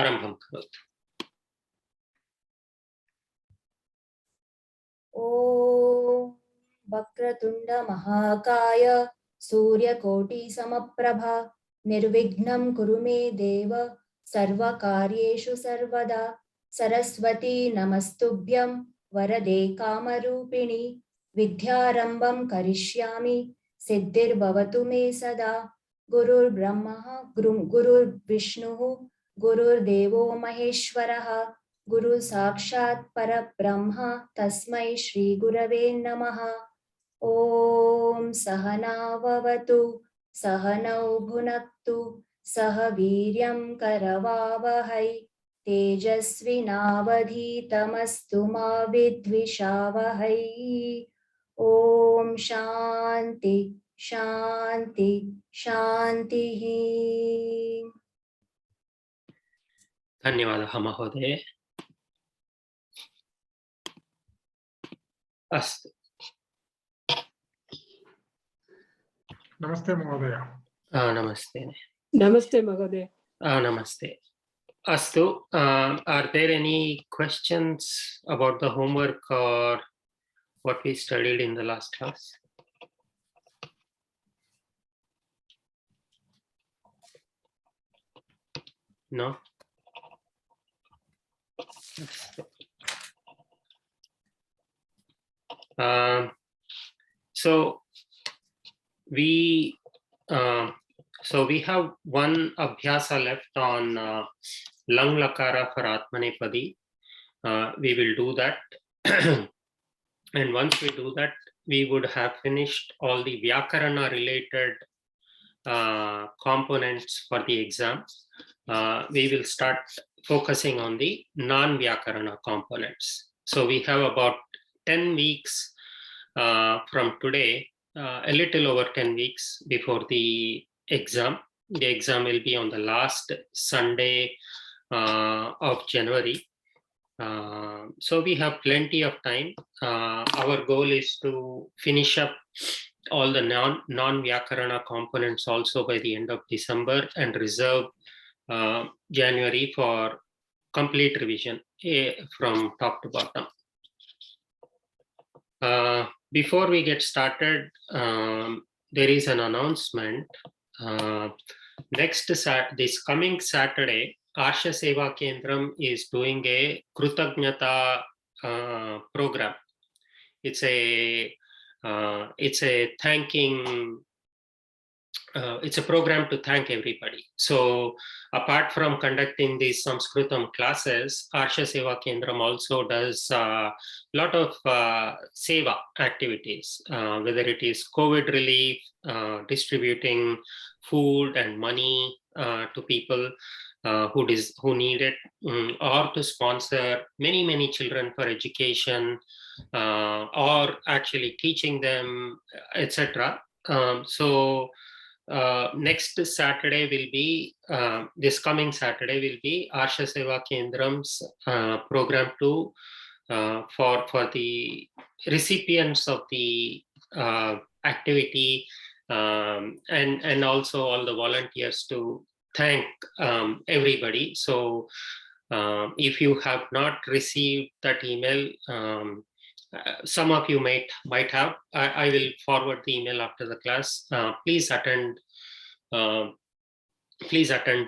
आरम्भं करोतु। ॐ वक्रतुण्ड महाकाय सूर्यकोटि समप्रभा निर्विघ्नं कुरु मे देव सर्वकार्येषु सर्वदा। सरस्वती नमस्तुभ्यं वरदे कामरूपिणि विद्यारम्भं करिष्यामि सिद्धिर्भवतु मे सदा। गुरुर्ब्रह्मा गुरुर्विष्णुः गुरुर्देवो महेश्वरः गुरु साक्षात् परब्रह्म तस्मै श्री गुरवे नमः। ओम सहनाववतु सहनौ भुनक्तु सह वीर्यं करवावहै तेजस्विनावधीतमस्तु मा विद्विषावहै। ओम शांति शांति शान्तिः। धन्यवादः महोदय। अस्तु, नमस्ते महोदय। नमस्ते। नमस्ते महोदय। नमस्ते। अस्तु, are there any questions about the homework or what we studied in the last class? No? So we have one abhyasa left on Lang Lakara for Atmanepadi. We will do that. And once we do that, we would have finished all the Vyakarana related components for the exam. We will start focusing on the non-Vyakarana components. So we have about 10 weeks from today, a little over 10 weeks before the exam. The exam will be on the last Sunday of January. So we have plenty of time. Our goal is to finish up all the non-Vyakarana components also by the end of December and reserve January for complete revision from top to bottom. Before we get started, there is an announcement. This coming Saturday, Arsha Seva Kendram is doing a Krutagnyata program. It's a thanking. It's a program to thank everybody. So apart from conducting these Sanskritam classes, Arsha Seva Kendram also does a lot of seva activities, whether it is COVID relief, distributing food and money to people who need it, or to sponsor many children for education, or actually teaching them, etc. Next Saturday will be, this coming Saturday will be Arsha Seva Kendram's program for the recipients of the activity, and also all the volunteers to thank everybody. So if you have not received that email, some of you might have. I will forward the email after the class. Please attend the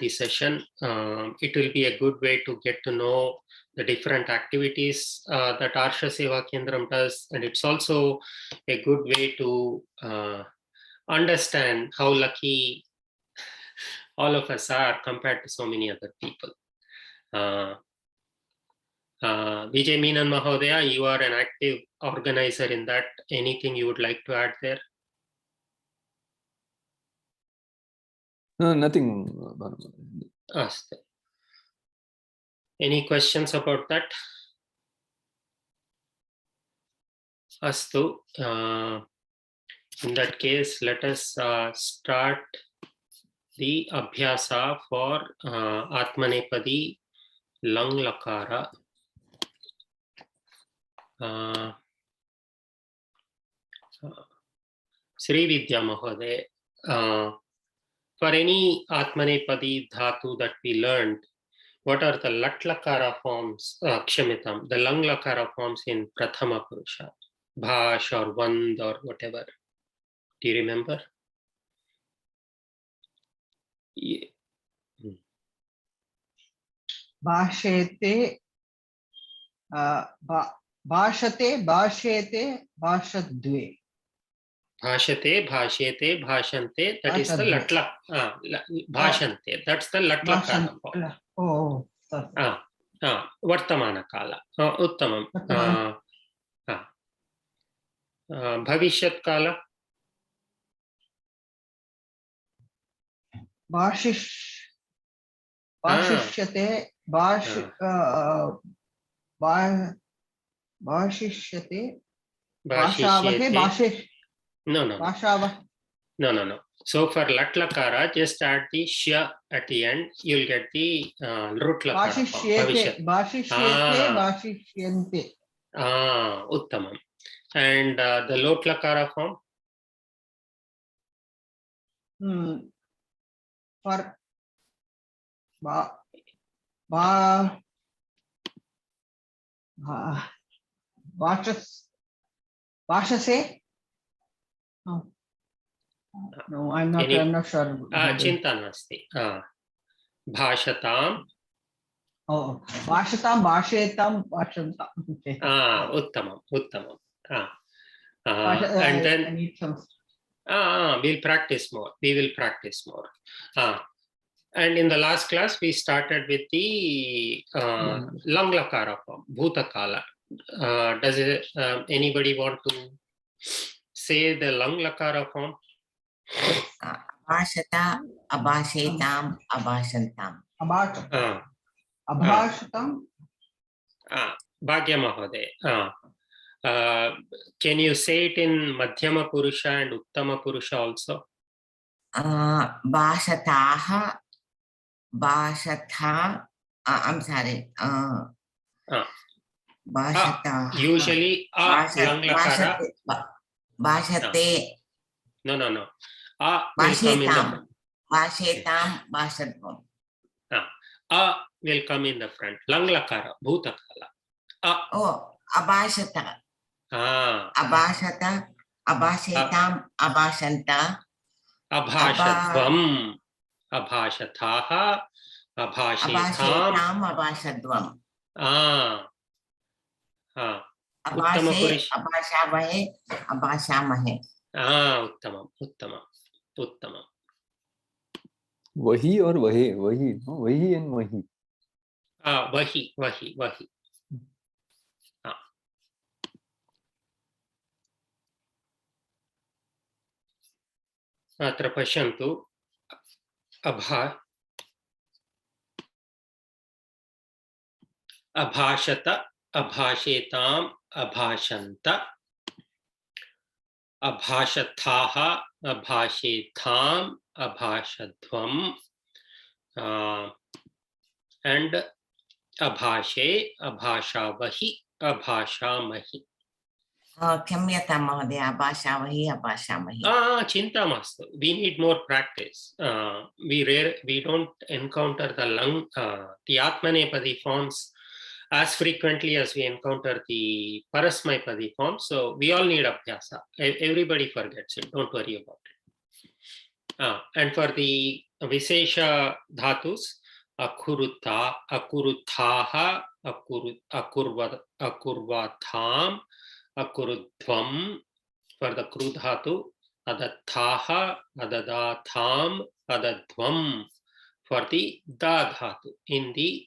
session. It will be a good way to get to know the different activities that Arsha Seva Kendram does, and it's also a good way to understand how lucky all of us are compared to so many other people. Vijay Menon Mahodaya, you are an active organizer in that. Anything you would like to add there? No, nothing. Aste. Any questions about that? Astu. In that case, let us start the Abhyasa for Atmanepadi Lang Lakara. Sri Vidya Mahoday, for any Atmanepadi dhatu that we learned, What are the lat lakara forms? Kshamitam, the lang lakara forms in Prathama Purusha, Bhash or Vand or whatever. Do you remember? Yeah. भाषेते भाषते भाषेते भाषद्वे Bhashate, bhashete, bhashante, that is the Bhashadve. bhashante, that's the lat lakara form. Oh, Vartamana kala. Uttamam. Vartamana. Bhavishyat kala. भाषिष्यते भाषिष्यते भाषावहे No. No. So for lat lakara, just add the shya at the end. You'll get the root lakara form. भाषिष्यते भाषिष्यन्ते. Uttamam. And the lot lakara form? For Bhashase? No, I'm not sure. Chinta nasti. Bhashatam. Oh, Bhashatam, Bhashetam, Bhashantam. Okay. Uttamam. And then I need some. we'll practice more. We will practice more. And in the last class, we started with the lang lakara form, bhutakala. Does anybody want to say the lang lakara form? Abhashata, abhashetam, abhashantam. Abhashatam. Bhagya Mahoday. Can you say it in Madhyama Purusha and Uttama Purusha also? Bhashataha, Bhashatha. I'm sorry. Bhashataha. Usually, lang lakara. Bhashate. No. Bhashetam. Bhashetam, bhashatvam. Will come in the front. Lang lakara, bhutakala. Abhashata. Abhashata, abhashetam, abhashanta. Abhashatvam, abhashataha, abhashetam, abhashadvam. Abhashe, abhashavahe, abhashamahe. Uttamam. Vahi or vahe? Vahi, no? Vahi and mahi. Vahi. अत्र पश्यन्तु अभाषत अभाषेताम् अभाषन्त अभाषथाः अभाषेथाम् अभाषध्वम् and abhashe abhashavahi abhashamahi. Khamyata Mahoday, abhashavahi, abhashamahi. Chinta mastu. We need more practice. We don't encounter the Atmanepadi forms as frequently as we encounter the Parasmaipadi forms. So we all need abhyasa. Everybody forgets it. Don't worry about it. And for the Visesha dhatus, akurutha, akuruthaha, akurvatham, akurudhvam. For the kru dhatu, adathaha, adadatham, adadhvam. For the da dhatu in the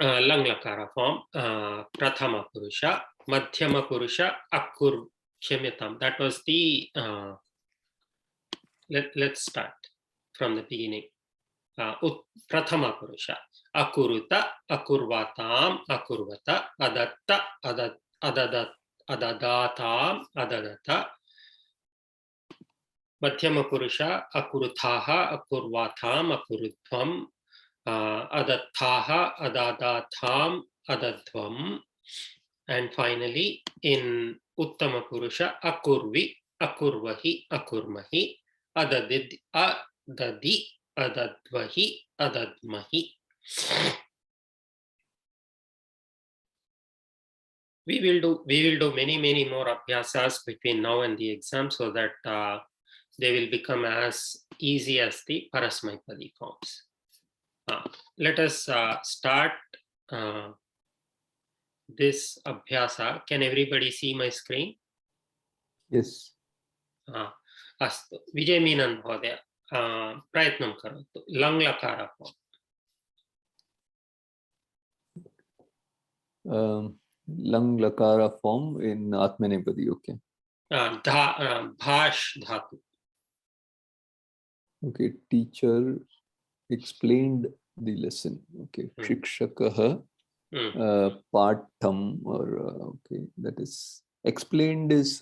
lang lakara form, prathama purusha, madhyama purusha, akur kshamitam. That was the let's start from the beginning. Prathama purusha, akuruta, akurvatam, akurvata, adatta, adadatam, adadata. Madhyama purusha, akuruthaha, akurvatham, akurudhvam, adathaha, adadatham, adadhvam. And finally, in Uttama purusha, akurvi, akurvahi, akurmahi, adadi, adadvahi, adadmahi. We will do many more abhyasas between now and the exam, so that they will become as easy as the Parasmaipadi forms. Let us start this abhyasa. Can everybody see my screen? Yes. अस्तु, विजय मीनन महोदय प्रयत्नं करोतु. लङ् लकार Lang lakara form in Atmanepadi. Okay. भाष् धातु. Okay. Teacher explained the lesson. Okay. Shikshakah patham, or okay, that is explained is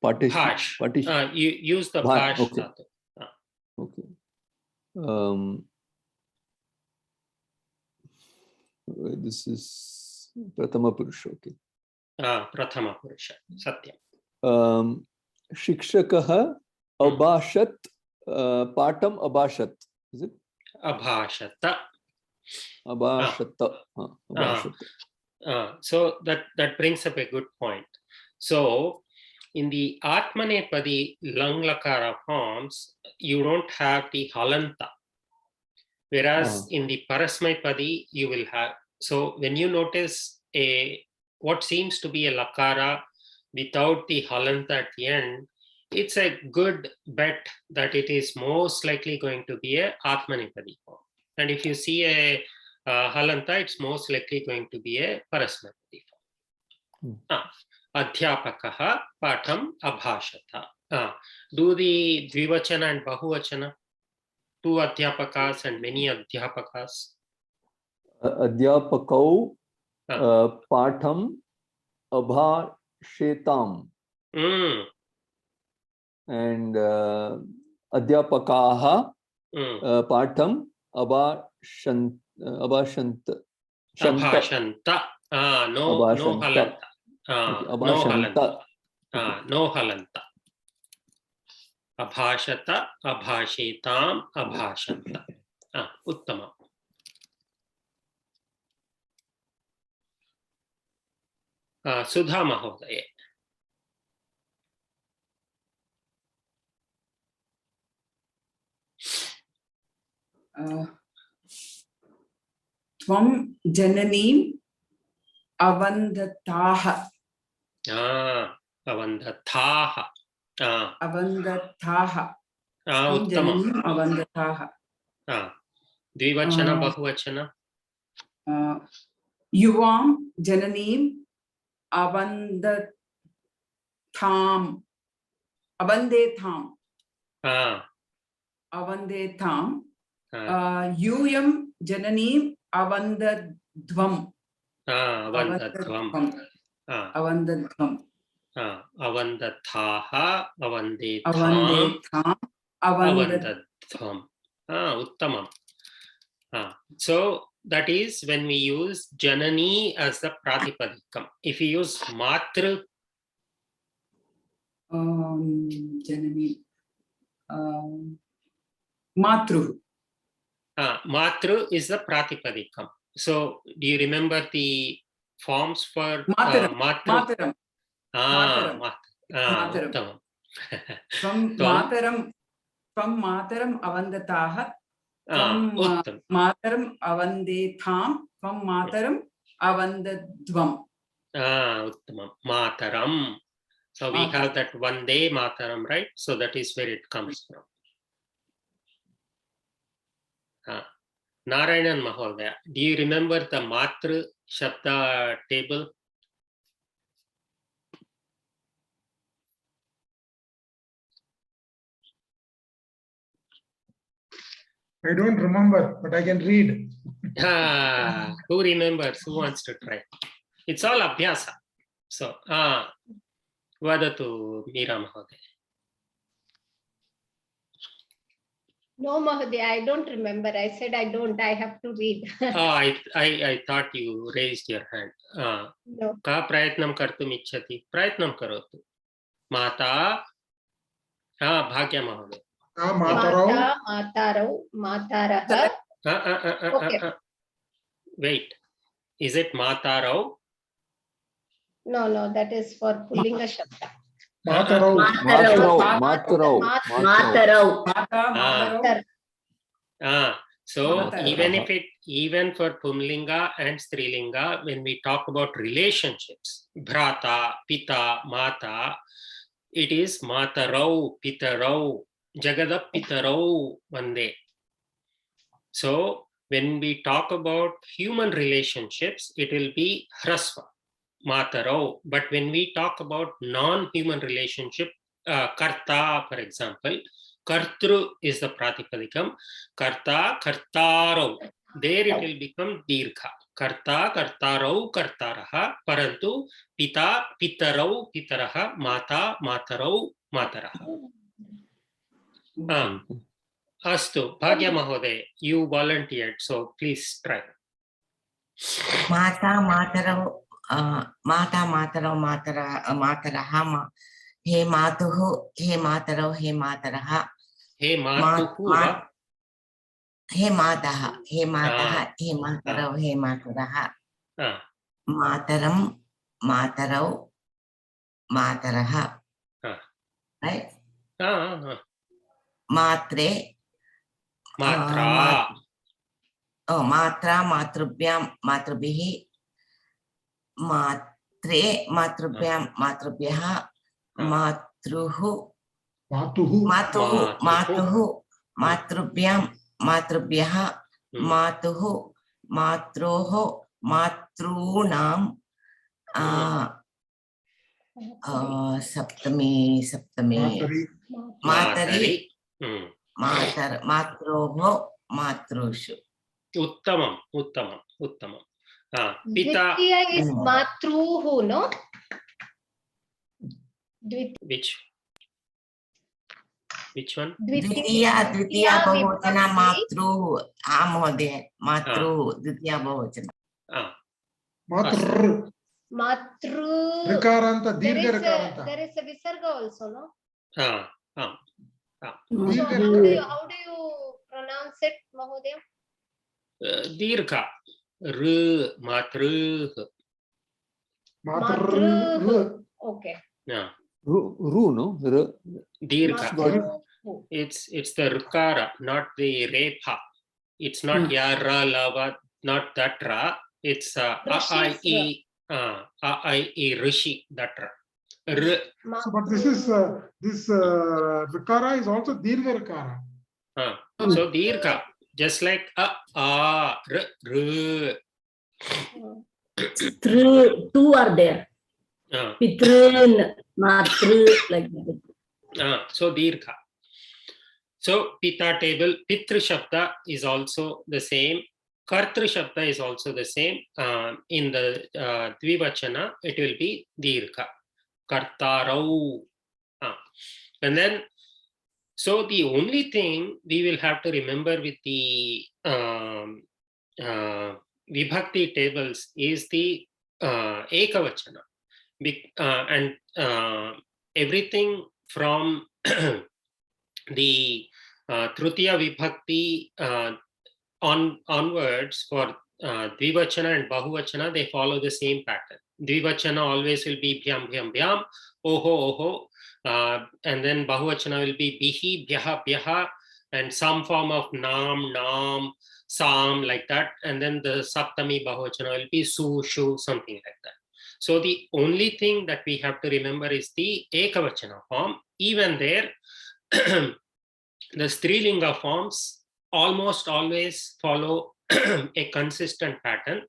partition. Bhash. You use the bhash Okay. dhatu. Okay. This is Prathama Purusha. Okay. Prathama Purusha. Satyam. Shikshakah abhashat patam abhashat. Is it? Abhashata. Abhashata. Abhashata. So that brings up a good point. So in the Atmanepadi Lang Lakara forms, you don't have the halanta. Whereas in the Parasmaipadi, you will have. So when you notice what seems to be a lakara without the halanta at the end, it's a good bet that it is most likely going to be a Atmanepadi form. And if you see a halanta, it's most likely going to be a Parasmaipadi form. Adhyapakaha patham abhashata. Do the dvivachana and bahuvachana? Two adhyapakas and many adhyapakas. Adhyapakau patham abhashetam. And adhyapakaha patham abhashant. Abhashanta. No halanta. No halanta. No halanta. Abhashata, abhashetam, abhashanta. Uttama. Sudha Mahodaya. Tvam jananim avandataha. Avandataha. Avandataha. Uttama. Avandataha. Dvivachana, bahuvachana. Yuvam jananim avandatam. Avandetam. Avandetam. Yuyam jananim avandadvam. Avandadvam. Avandadvam. Avandataha, avandetam, Avandetam. avandadvam. Uttamam. So that is when we use janani as the pratipadikam. If we use matru, Janani. Matru. matru is the pratipadikam. So do you remember the forms for Mataram. matru? Mataram. Mataram. Mataram. From Mataram avandataha. From Mataram avandetham. From Mataram avandadvam. Uttamam. Mataram. So we have that one day Mataram, right? So that is where it comes from. Narayanan Mahodaya, do you remember the Matru Shabda table? I don't remember, but I can read. Who remembers? Who wants to try? It's all abhyasa. So, vadatu Meera Mahodaya. No, Mahodaya, I don't remember. I said I don't. I have to read. I thought you raised your hand. No. Ka prayatnam kartum ichchati? Prayatnam karotu. Mata. Bhagya Mahodaya. Matarau. Mata, Matarau, Mataraha. Okay. Wait, is it Matarau? No, that is for Pullinga Shabda. Matarau. Matarau. Matarau. Matarau. Mata, Matarau. So Matarau. even for Pumlinga and Strilinga, when we talk about relationships, Bhrata, Pita, Mata, it is Matarau, Pitarau, Jagadap Pitarau Vande. So when we talk about human relationships, it will be Hrasva, Matarau. But when we talk about non-human relationship, Karta, for example, Kartru is the Pratipadikam, Karta, Kartarau. There it will become Dirgha. Karta, Kartarau, Kartaraha, Parantu, Pita, Pitarau, Pitaraha, Mata, Matarau, Mataraha. Astu, Bhagya Mahoday, you volunteered, so please try. Mata, Matarau, Mataraha, He Matuhu, He Matarau, He Mataraha. He Matuhu. He Mataha, He Matarau, He Mataraha. Mataram, Matarau, Mataraha. Right? Matre. Matra. Matra, Matrubhyam, Matrubhihi. Matre, Matrubhyam, Matrubhyaha. Matruhu. Matuhu. Matrubhyam, Matrubhyaha. Matuhu. Matroho. Matrunam. Saptami. Matari. Matroho. Matrushu. Uttamam. Pita. Dvitiya is Matruhu, no? Which one? Dvitiya Bahuvachana Matruhu. Amohade. Matruhu. Dvitiya Bahuvachana. Matru. Rikaranta, Dirgha Rikaranta. There is a Visarga also, no? Ah. So how do you pronounce it, Mahodaya? Dirgha. Matru. Matru. Okay. Yeah. Ru, no? Dirgha. It's the Rukara, not the Repha. It's not Yara, Lava, not that Ra. It's A-I-E, Rishi, that Ra. So, but this Rikara is also Dirgha Rikara. So Dirgha, just like R. Two are there. Pitrun, Matru, like that. So Dirgha. So Pita table, Pitru Shabda is also the same. Kartru Shabda is also the same. In the Dvivachana, it will be Dirgha. Kartarau. And then, so the only thing we will have to remember with the Vibhakti tables is the Ekavachana. And everything from the Trutiya Vibhakti onwards for Dvivachana and Bahuvachana, they follow the same pattern. Dvivachana always will be Bhyam, Bhyam, Bhyam, Oho, Oho. And then Bahuvachana will be Bihi, Bhyaha, Bhyaha, and some form of Nam, Sam, like that. And then the Saptami Bahuvachana will be Su, Shu, something like that. So the only thing that we have to remember is the Ekavachana form. Even there, the Strilinga forms almost always follow a consistent pattern.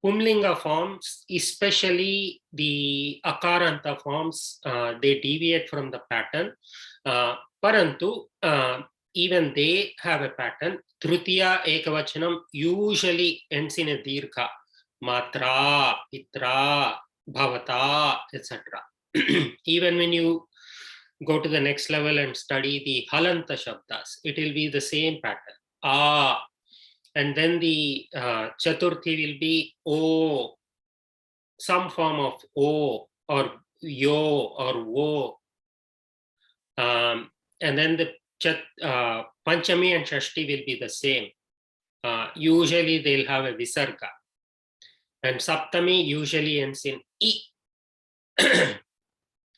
Pumlinga forms, especially the Akaranta forms, they deviate from the pattern. Parantu, even they have a pattern. Trutiya Ekavachanam usually ends in a Dirgha. Matra, Pitra, Bhavata, etc. Even when you go to the next level and study the Halanta Shabdas, it will be the same pattern. And then the Chaturthi will be O, some form of O or Yo or Wo. And then the Panchami and Shashti will be the same. Usually they'll have a Visarga. And Saptami usually ends in E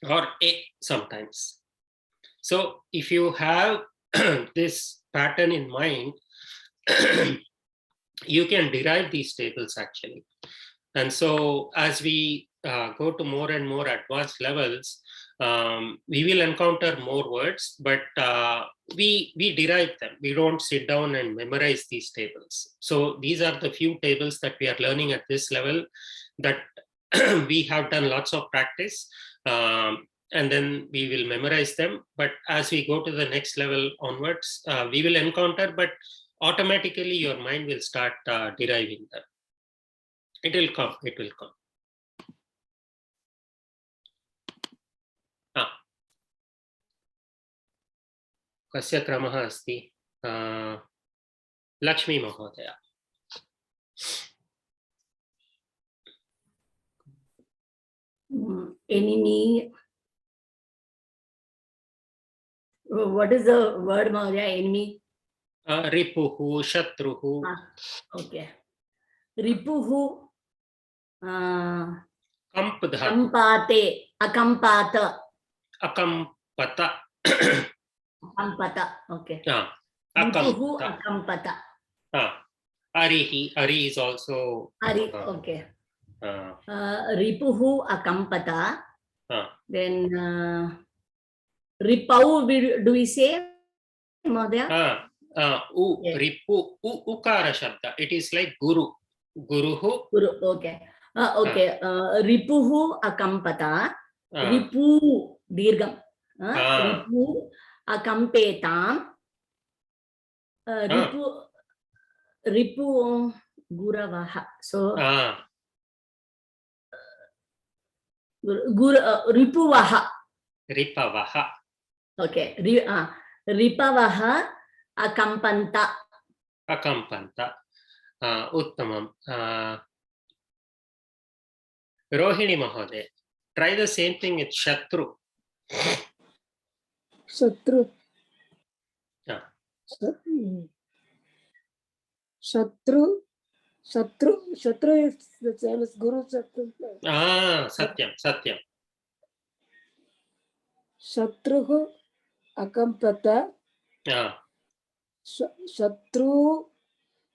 or A sometimes. So if you have this pattern in mind, you can derive these tables actually. And so as we go to more and more advanced levels, we will encounter more words, but we derive them. We don't sit down and memorize these tables. So these are the few tables that we are learning at this level that we have done lots of practice, and then we will memorize them. But as we go to the next level onwards, we will encounter, but automatically your mind will start deriving them. It will come, it will come. कस्य क्रमः अस्ति? लक्ष्मी महोदय. Enemy. What is the word, Mahodaya? Enemy? Ripuhu, Shatruhu. Okay. Ripuhu. Kampdha. Kampate. Akampata. Akampata. Akampata. Okay. Ripuhu, Akampata. Arihi. Ari is also. Ari. Okay. Ripuhu akampata. Then ripau, do we say, Mahodaya? Ripu, ukara shabda. It is like guru. Guruhu. Guru, okay. Okay. Ripuhu akampata. Ripu, dirgam. Ripu akampetam. Ripu guravaha. So, Ripuvaha. Ripavaha. Okay. Ripavaha akampanta. Akampanta. Uttamam. Rohini Mahodaya, try the same thing with Shatru. Shatru. Yeah. Shatru is the same as Guru Shatru. Satyam, Satyam. Shatruhu akampata. Shatru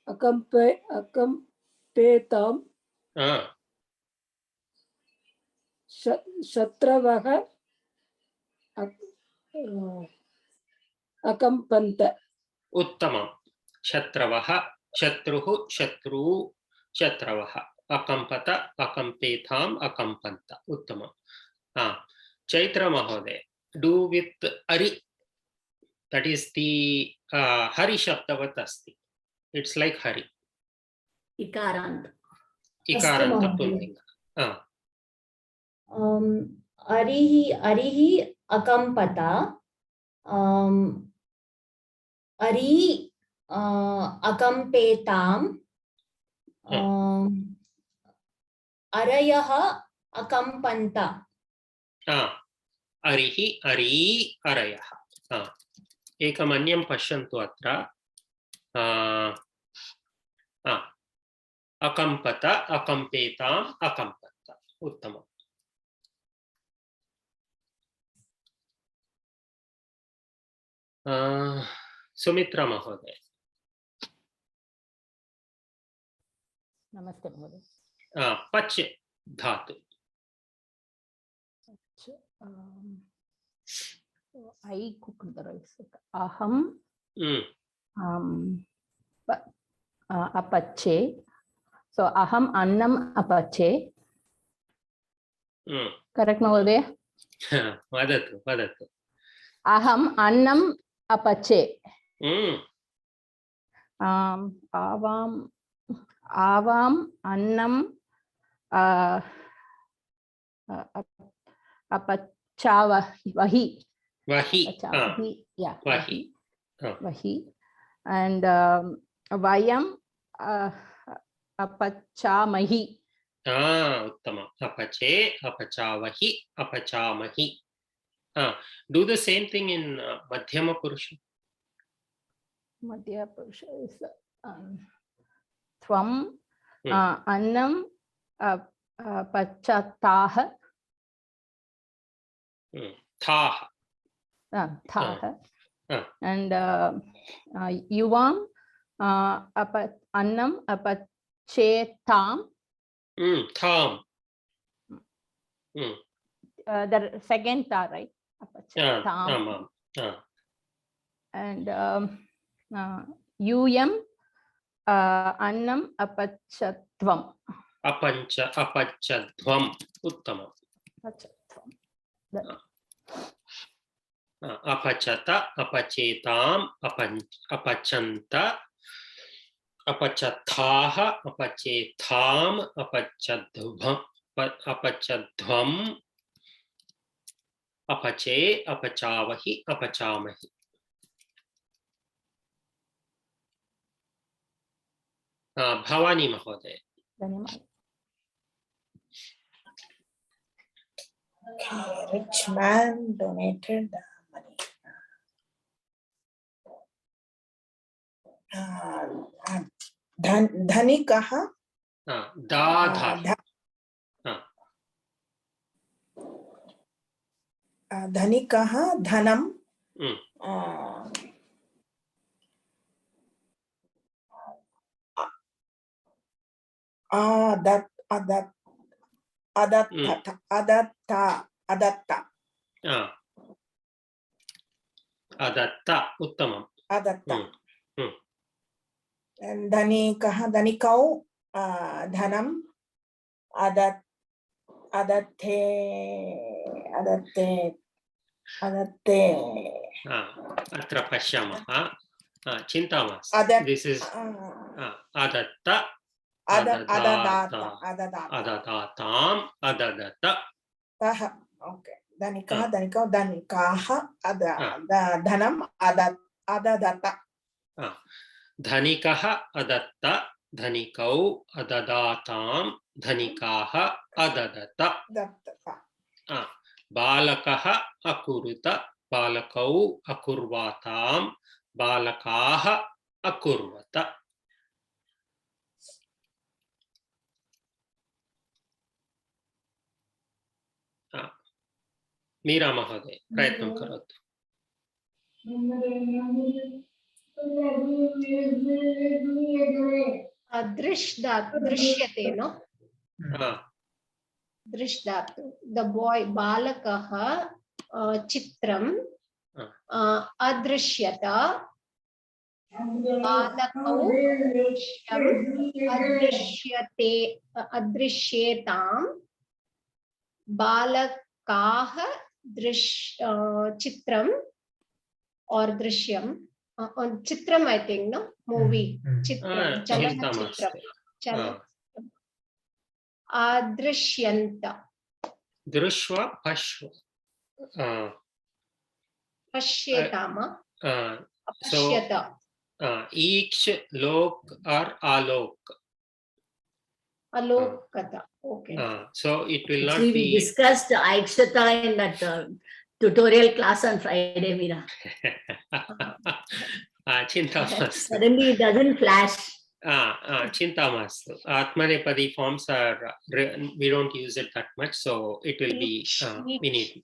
akampetam. Shatravaha akampanta. Uttamam. Shatravaha, Shatruhu, Shatru, Shatravaha. Akampata, Akampetham, Akampanta. Uttamam. Chaitra Mahodaya, do with Ari. That is the Hari Shabdavat asti. It's like Hari. Ikarant. Ikaranta Pullinga. Arihi akampata. Ari akampetam. Arayaha akampanta. Arihi, Ari, Arayaha. Ekamanyam Pashantu atra. Akampata, Akampetam, Akampata. Uttamam. Sumitra Mahodaya. Namaste Mahodaya. Pach dhatu. I cook the rice. Aham. Apache. So aham annam apache. Correct, Mahodaya? Vadatu. Aham annam apache. Avam annam apachavahi. Vahi. Yeah. Vahi. Vahi. And vayam apachamahi. Uttama. Apache, apachavahi, apachamahi. Do the same thing in Madhyama Purusha. Madhya Purusha is Tvam Hmm. Annam Pachatah Thaha. Thaha Ah. and Yuvam Annam Apachetam. Tham. The second ta, right? Apachetam. And Yum Annam Apachatvam. Apachadvam. Uttamam. Apachata, apachetam, apachanta, apachathaha, apachetham, apachadvam, apache, apachavahi, apachamahi. Bhavani Mahoday. धन्यवाद. Rich man donated money. धनिकः दाधा. धनिकः धनं Adatta. Uttamam. अदत्त धनिकः धनिकौ धनम् अदत्ते अत्र पश्यामः. चिन्ता मास्तु. This is adatta, adadatam, adadata. Okay. धनिकः धनिकौ धनिकाः धनम् अददत. धनिकः अदत्त, धनिकौ अददातां, धनिकाः अददत. बालकः अकुरुत, बालकौ अकुर्वातां, बालकाः अकुर्वत. मीरा महोदय प्रयत्नं करोतु. दृश्यते नो दृश् धातु. द बॉय बालकः चित्रम् अदृश्यत, बालकौ दृश्यम् अदृश्यते अदृश्येतां, बालकाः चित्रम् और दृश्यम चित्रम आई थिंक नो मूवी चित्रम चलनचित्रम अदृश्यन्त दृश्वा पश्व पश्येताम अपश्यत. ईक्ष लोक और आलोक. Alokata. Okay. So it will not we be discussed Aikshata in that tutorial class on Friday, Meera. Suddenly it doesn't flash. Chinta mastu. Atmanepadi forms are we don't use it that much, so it will be we need.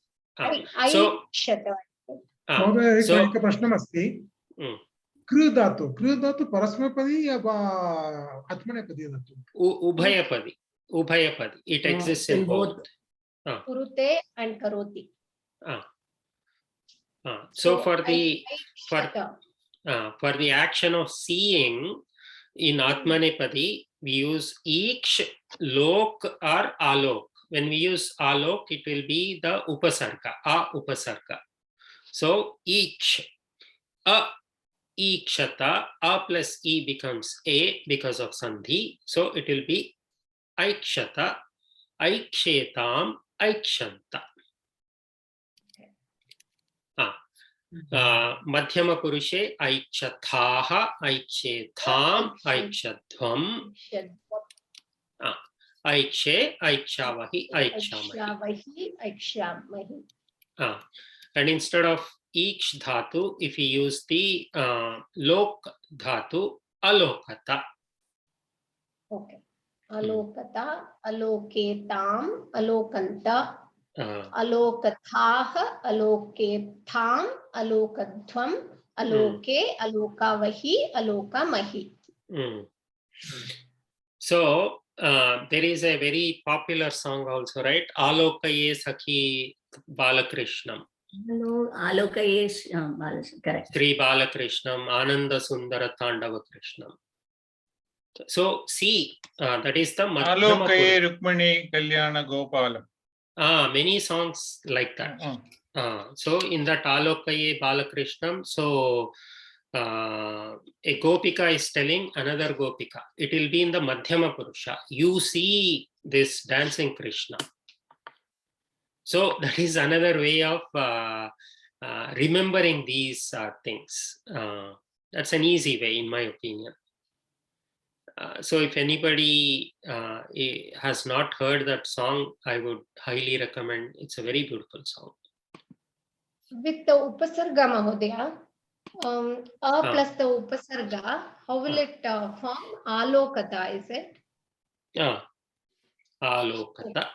So एक प्रश्नम् अस्ति. कृ धातु परस्मैपदी या आत्मनेपदी धातु? उभयपदी. It exists in both. Kurute and karoti. So for the action of seeing in Atmanepadi, we use Iksh, Lok or Alok. When we use Alok, it will be the Upasarga, A Upasarga. So Iksh, A Ikshata, A plus E becomes A because of Sandhi. So it will be Aikshata, Aikshetam, Aikshanta. Madhyama Purushe, Aikshataha, Aikshetham, Aikshadhvam, Aikshe, Aikshavahi, Aikshamahi. And instead of each dhatu, if we use the lok dhatu, alokata. Okay. Alokata, aloketam, alokanta, alokathaah, aloketham, alokadhvam, aloke, alokavahi, alokamahi. So there is a very popular song also, right? Alokaye Sakhi Balakrishnam. No, Alokaye is correct. Sri Balakrishnam, Ananda Sundara Tandava Krishnam. So see, that is the Madhyama Alokaye Rukmani Kalyana Gopalam. Many songs like that. So in that Alokaye Balakrishnam, so a Gopika is telling another Gopika. It will be in the Madhyama Purusha. You see this dancing Krishna. So that is another way of remembering these things. That's an easy way, in my opinion. So if anybody has not heard that song, I would highly recommend. It's a very beautiful song. With the Upasarga Mahodaya, a plus the Upasarga, how will it form? Alokata, is it? Yeah. Alokata.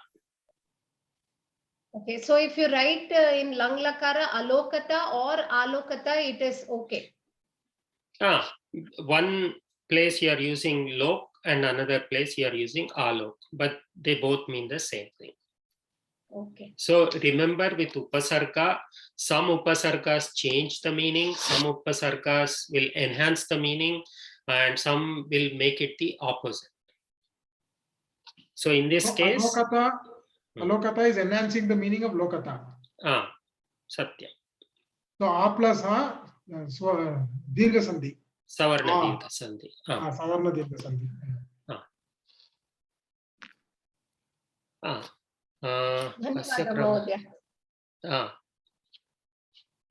Okay, so if you write in Lang Lakara Alokata or Alokata, it is okay. One place you are using lok and another place you are using alok, but they both mean the same thing. Okay. So remember, with upasarga, some upasargas change the meaning, some upasargas will enhance the meaning, and some will make it the opposite. So in this case, Alokata is enhancing the meaning of lokata. Satya. So a plus dirgha sandhi. Savarna dirgha sandhi. Savarna dirgha sandhi.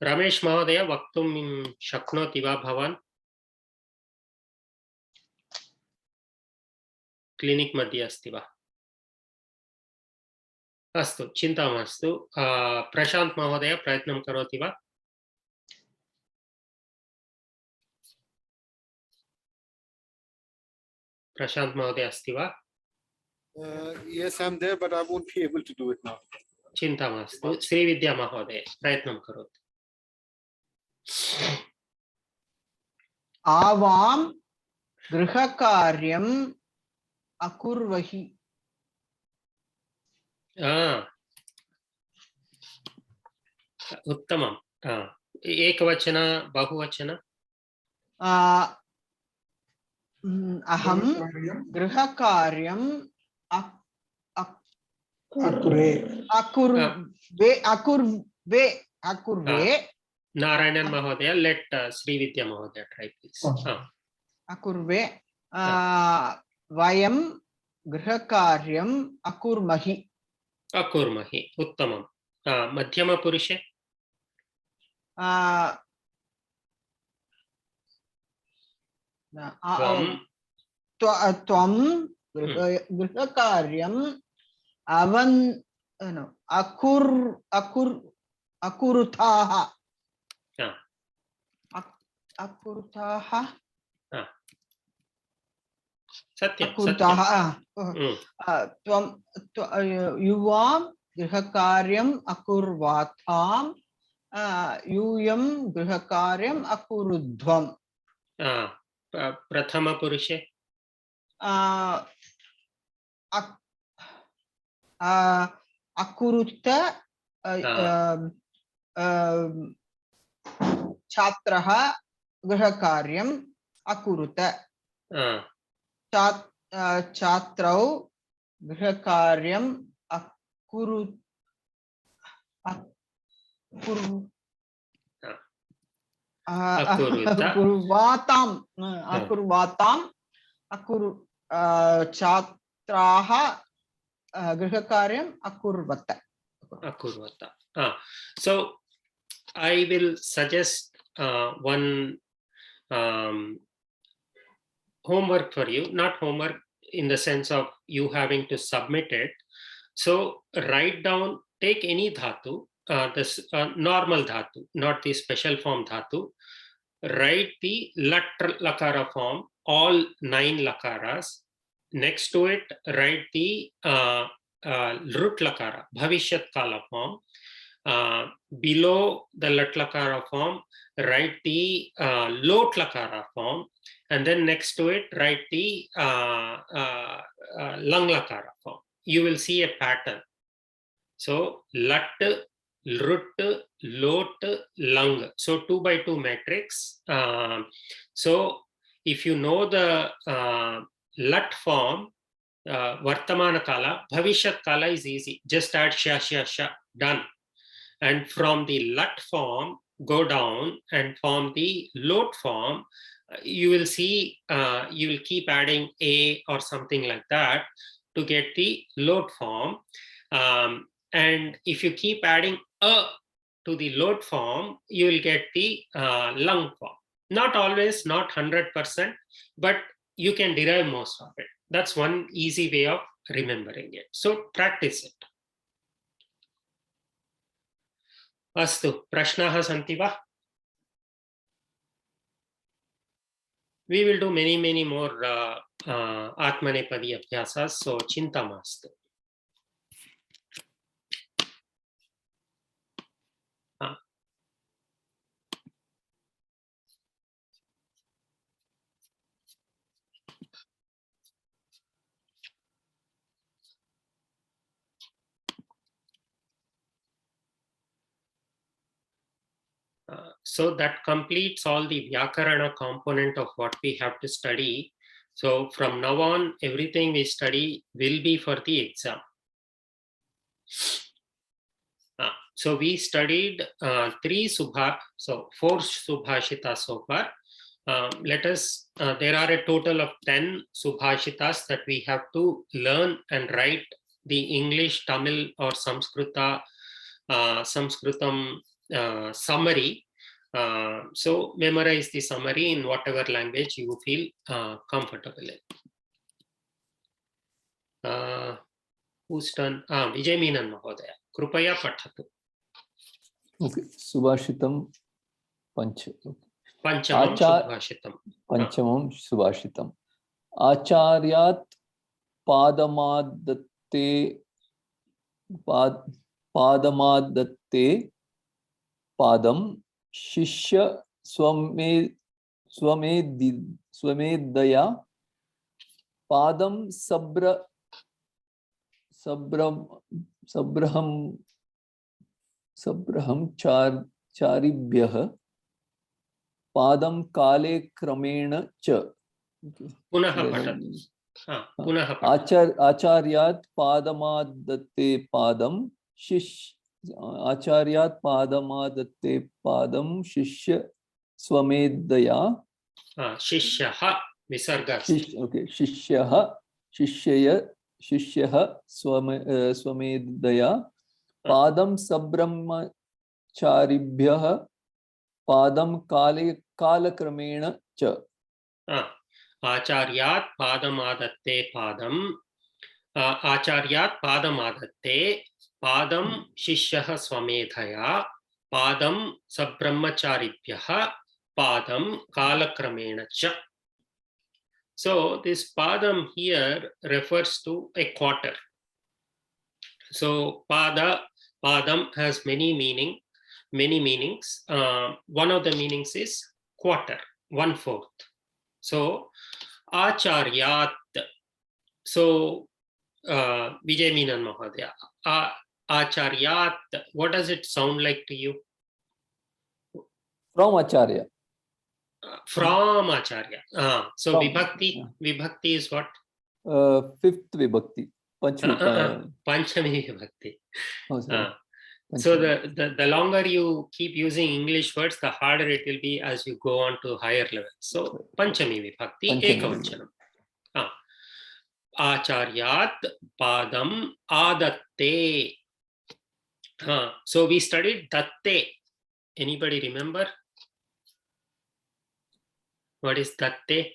Ramesh Mahodaya, vaktum shaknoti va bhavan? Clinic मध्ये अस्ति वा? अस्तु, चिन्ता मास्तु. प्रशान्त महोदय प्रयत्नं करोति वा? प्रशान्त महोदय अस्ति वा? Yes, I'm there, but I won't be able to do it now. चिन्ता मास्तु. श्रीविद्या महोदय प्रयत्नं करोतु. आवां गृहकार्यम् अकुर्वहि. उत्तमम्. एकवचन बहुवचन? अहं गृहकार्यम् अकुर्वे. Narayanan Mahodaya, let Srividya Mahodaya try, please. अकुर्वे. वयं गृहकार्यम् अकुर्महि. अकुर्महि. उत्तमम्. मध्यमपुरुषे? त्वं गृहकार्यम् अकुरुताः. अकुरुताः. युवां गृहकार्यम् अकुर्वातां यूयं गृहकार्यम् अकुरुध्वम्. प्रथमपुरुषे? अकुरुत छात्रः गृहकार्यम् अकुरुत. छात्रौ गृहकार्यम् छात्राः गृहकार्यम् अकुर्वत. So I will suggest one homework for you, not homework in the sense of you having to submit it. So write down, take any dhatu this normal dhatu, not the special form dhatu. Write the lat lakara form, all 9 lakaras. Next to it, write the rut lakara, bhavishyat kala form. Below the lat lakara form, write the lot lakara form. And then next to it, write the lang lakara form. You will see a pattern. So lat, rut, lot, lang. So 2 by 2 matrix. So if you know the lat form, vartamana kala, bhavishyat kala is easy. Just add sha, sha, sha, done. And from the lat form, go down and form the lot form. You will see, you will keep adding a or something like that to get the lot form. And if you keep adding a to the lot form, you will get the lung form. Not always, not 100%, but you can derive most of it. That's one easy way of remembering it. So practice it. Astu, prashnaha santi va? We will do many more Atmanepadi abhyasas, so chinta mastu. So that completes all the Vyakarana component of what we have to study. So from now on, everything we study will be for the exam. So we studied 4 Subhashitas so far. There are a total of 10 Subhashitas that we have to learn and write the English, Tamil or Sanskritam summary. So memorize the summary in whatever language you feel comfortable in. Who's turn? Vijay Menon Mahodaya. Krupaya Pathatu. Okay. Subhashitam Panch. Panchamam Subhashitam. Panchamam Subhashitam. Acharyat Padamadatte Padam Shishya Swamedaya Padam Sabraham Charibhyah Padam Kale Kramena Cha. Punaha Patat. Acharyat Padamadatte Padam Acharyat Padamadatte Padam Shishya Swamedaya. Shishyaha Visarga. Okay. Shishyaha Swamedaya Padam Sabrahmacharibhyah Padam Kalakramena Cha. Acharyat Padamadatte Padam. Acharyat Padamadatte Padam Shishyaha Swamedhaya Padam Sabrahmacharibhyah Padam Kalakramena Cha. So this Padam here refers to a quarter. So Padam has many meanings. One of the meanings is quarter, 1/4. So Acharyat. So Vijay Menon Mahodaya. Acharyat, what does it sound like to you? From Acharya. From Acharya. So Vibhakti is what? 5th Vibhakti. Panchami Vibhakti. So the longer you keep using English words, the harder it will be as you go on to higher levels. So Panchami Vibhakti, Ekavachanam. Acharyat Padam Adatte. So we studied Datte. Anybody remember? What is Datte?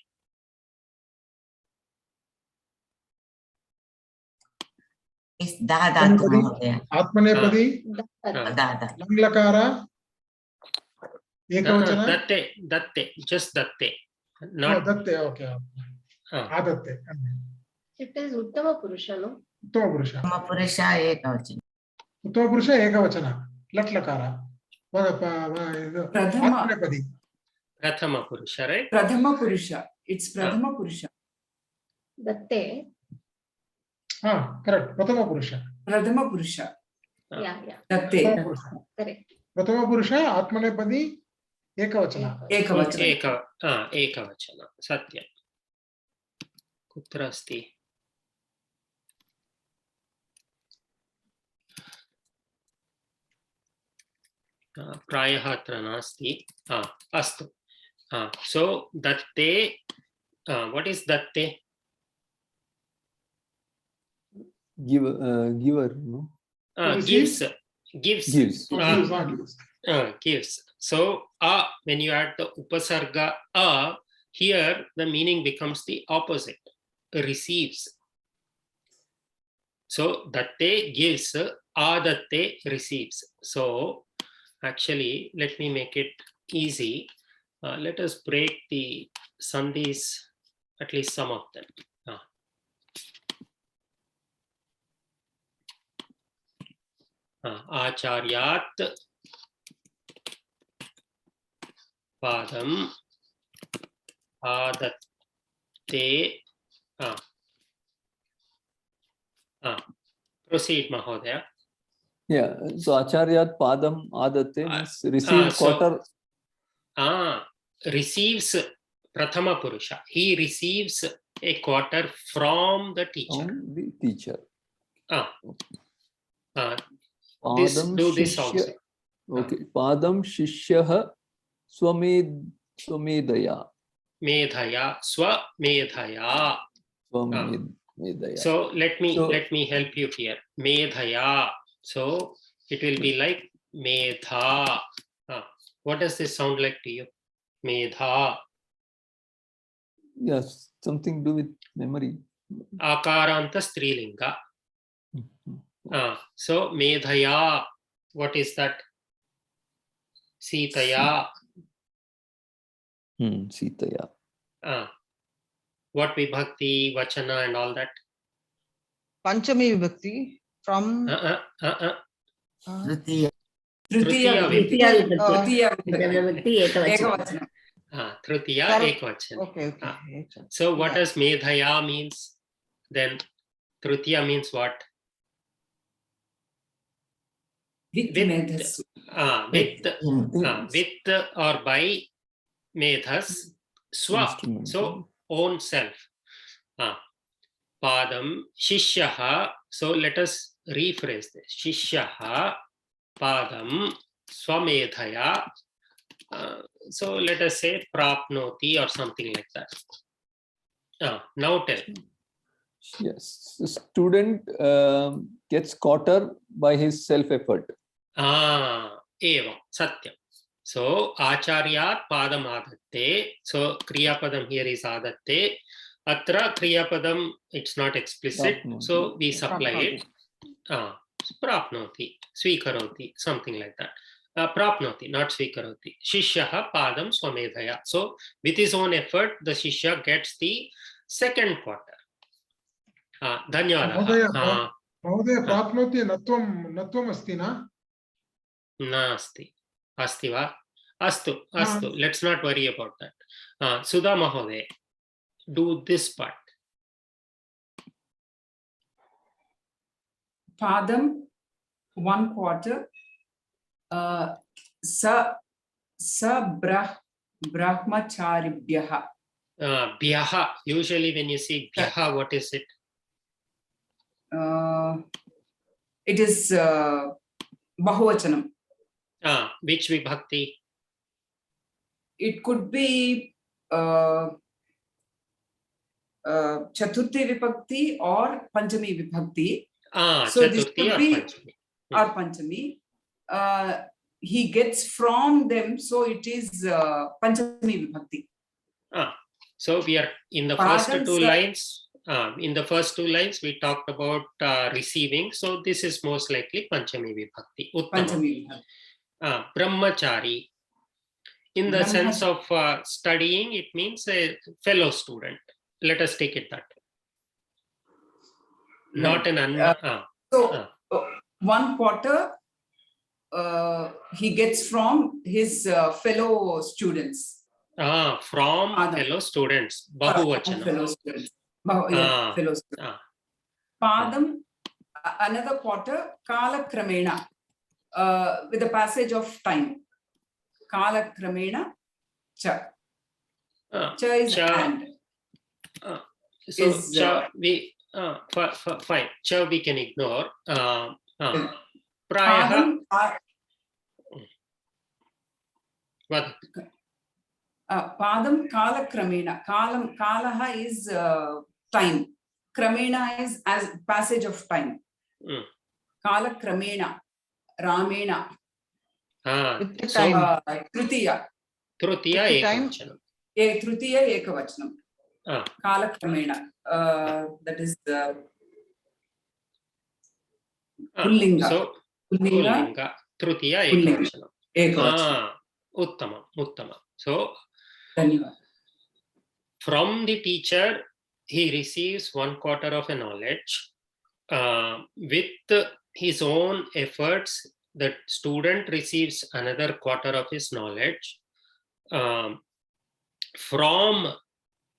Is da dhatu Mahodaya. आत्मनेपदी Da da. लङ्लकार एकवचन datte, just datte. Oh, Not दत्ते okay आदत्ते It is Uttama Purusha, no? उत्तमपुरुष Purusha ekavachana. उत्तमपुरुष एकवचन लट्लकार आत्मनेपदी Prathama Purusha, right? Pradhama Purusha. It's Pradhama Purusha. Datte. हाँ correct प्रथमपुरुष Pradhama Purusha. Yeah. Datte. Correct. प्रथमपुरुष आत्मनेपदी एकवचन Ekavachana. ekavachana. Satyam. Kutra asti? प्रायः अत्र नास्ति अस्तु so datte what is datte giver, no? Gives Gives. Gives. So when you add the upasarga here the meaning becomes the opposite, receives. So datte gives, adatte receives. So actually let me make it easy. Let us break the sandhis, at least some of them. Acharyat padam adatte. Proceed, Mahodaya. Yeah, so Acharyat Padam Adatte means receive quarter. Receives Prathama Purusha. He receives a quarter from the teacher. From the teacher. Do this also. Okay. Padam Shishyaha Swamedaya. Medhaya, Swamedhaya. Swamedhaya. So let me help you here. Medhaya. So it will be like Medha. What does this sound like to you? Medha. Yes, something to do with memory. Akaranta Strilinga. So Medhaya. What is that? Sitaya. Sitaya. What vibhakti, vachana and all that? Panchami vibhakti from Tritiya. Tritiya Vibhakti Ekavachana. Tritiya ekvachana. Okay. So what does Medhaya means? Then Tritiya means what? With Medhas. With or by Medhas. Swa. So own self. Padam Shishyaha. So let us rephrase this. Shishyaha Padam Swamedhaya. So let us say Prapnoti or something like that. Now tell. Yes, the student gets quarter by his self-effort. Evam, Satyam. So Acharyat Padam Adatte. So Kriyapadam here is Adatte. Atra Kriyapadam, it's not explicit. Prapnoti. So we supply it. Prapnoti, Swikaroti, something like that. Prapnoti, not Swikaroti. Shishyaha Padam Swamedhaya. So with his own effort, the Shishya gets the second quarter. Dhanyawadaha. महोदय प्राप्नोति नत्वम् अस्ति न? नास्ति. अस्ति वा? Astu. Let's not worry about that. Sudha Mahodaya, do this part. Padam, 1/4. Brahmacharibhyaha. Bhyaha. Usually when you see bhyaha, what is it? It is Bahuvachanam. Which vibhakti? It could be Chaturthi Vibhakti or Panchami Vibhakti. So this could be or Panchami. He gets from them, so it is Panchami Vibhakti. So we are in the first two lines. In the first two lines, we talked about receiving. So this is most likely Panchami Vibhakti. Uttama. Panchami Vibhakti. Brahmachari. In the sense of studying, it means a fellow student. Let us take it that way. Not an one quarter he gets from his fellow students. From fellow students. Bahuvachana. Fellow students. Fellow students. Padam, another quarter, Kala Kramena, with the passage of time. Kala Kramena, Cha. Cha is and. So is, Cha, we, fine. Cha we can ignore. Prayaha. What? Padam Kala Kramena. Kalaha is time. Kramena is as passage of time. Kala Kramena. Ramena. Trutiya. Trutiya ekavachanam. Trutiya ekavachanam. Kala Kramena. That is Pullinga. So Pullinga. Trutiya ekavachanam. Uttama. Uttama. So from the teacher, he receives one quarter of a knowledge. With his own efforts, the student receives another quarter of his knowledge. From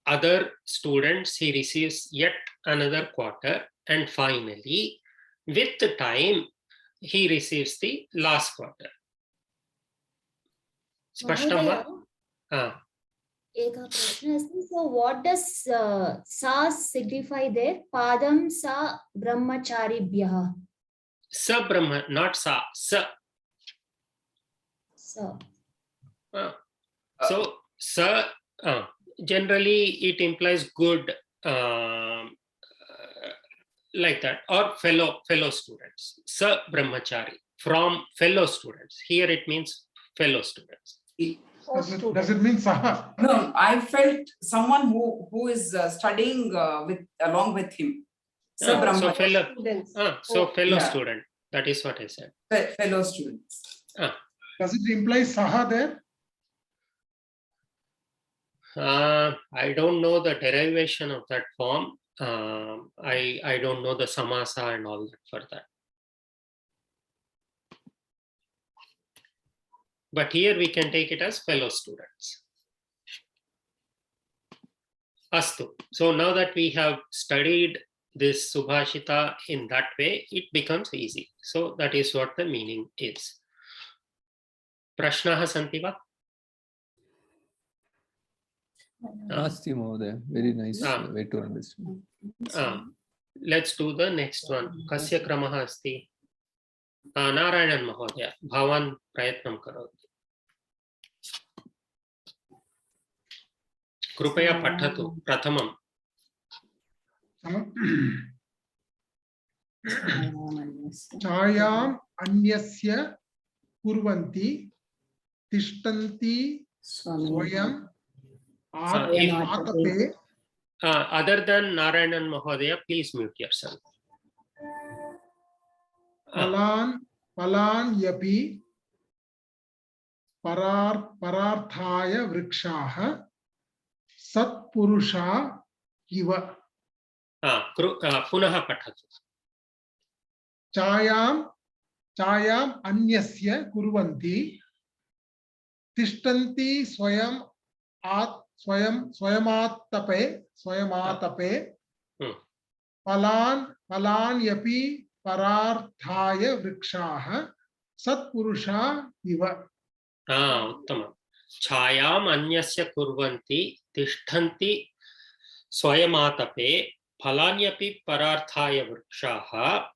other students, he receives yet another quarter. And finally, with the time, he receives the last quarter. Spashtama? Eka prashna asti. So what does sa signify there? Padam sa brahmacharibhyah. Sa brahma, not sa. Sa. So. So sa generally it implies good, like that, or fellow students. Sa brahmachari, from fellow students. Here it means fellow students. Does it mean Saha? No, I felt someone who is studying along with him. So fellow student. That is what I said. Fellow students. Does it imply Saha there? I don't know the derivation of that form. I don't know the samasa and all that for that. But here we can take it as fellow students. Astu. So now that we have studied this Subhashita in that way, it becomes easy. So that is what the meaning is. Prashnaha santi va? Nasti Mahodaya. Very nice way to understand. Let's do the next one. Kasya kramaha asti? Narayanan Mahodaya. Bhavan prayatnam karoti. Krupaya pathatu prathamam. Chayam anyasya kurvanti tishtanti swayam atape. Other than Narayanan Mahodaya, please mute yourself. Palan yapi pararthaya vrikshaha satpurusha iva. Punaha pathatu. Chayam anyasya kurvanti tishtanti swayamatape palan yapi pararthaya vrikshaha satpurusha iva. Uttama. Chayam anyasya kurvanti tishtanti swayamatape phalanyapi pararthaya vrikshaha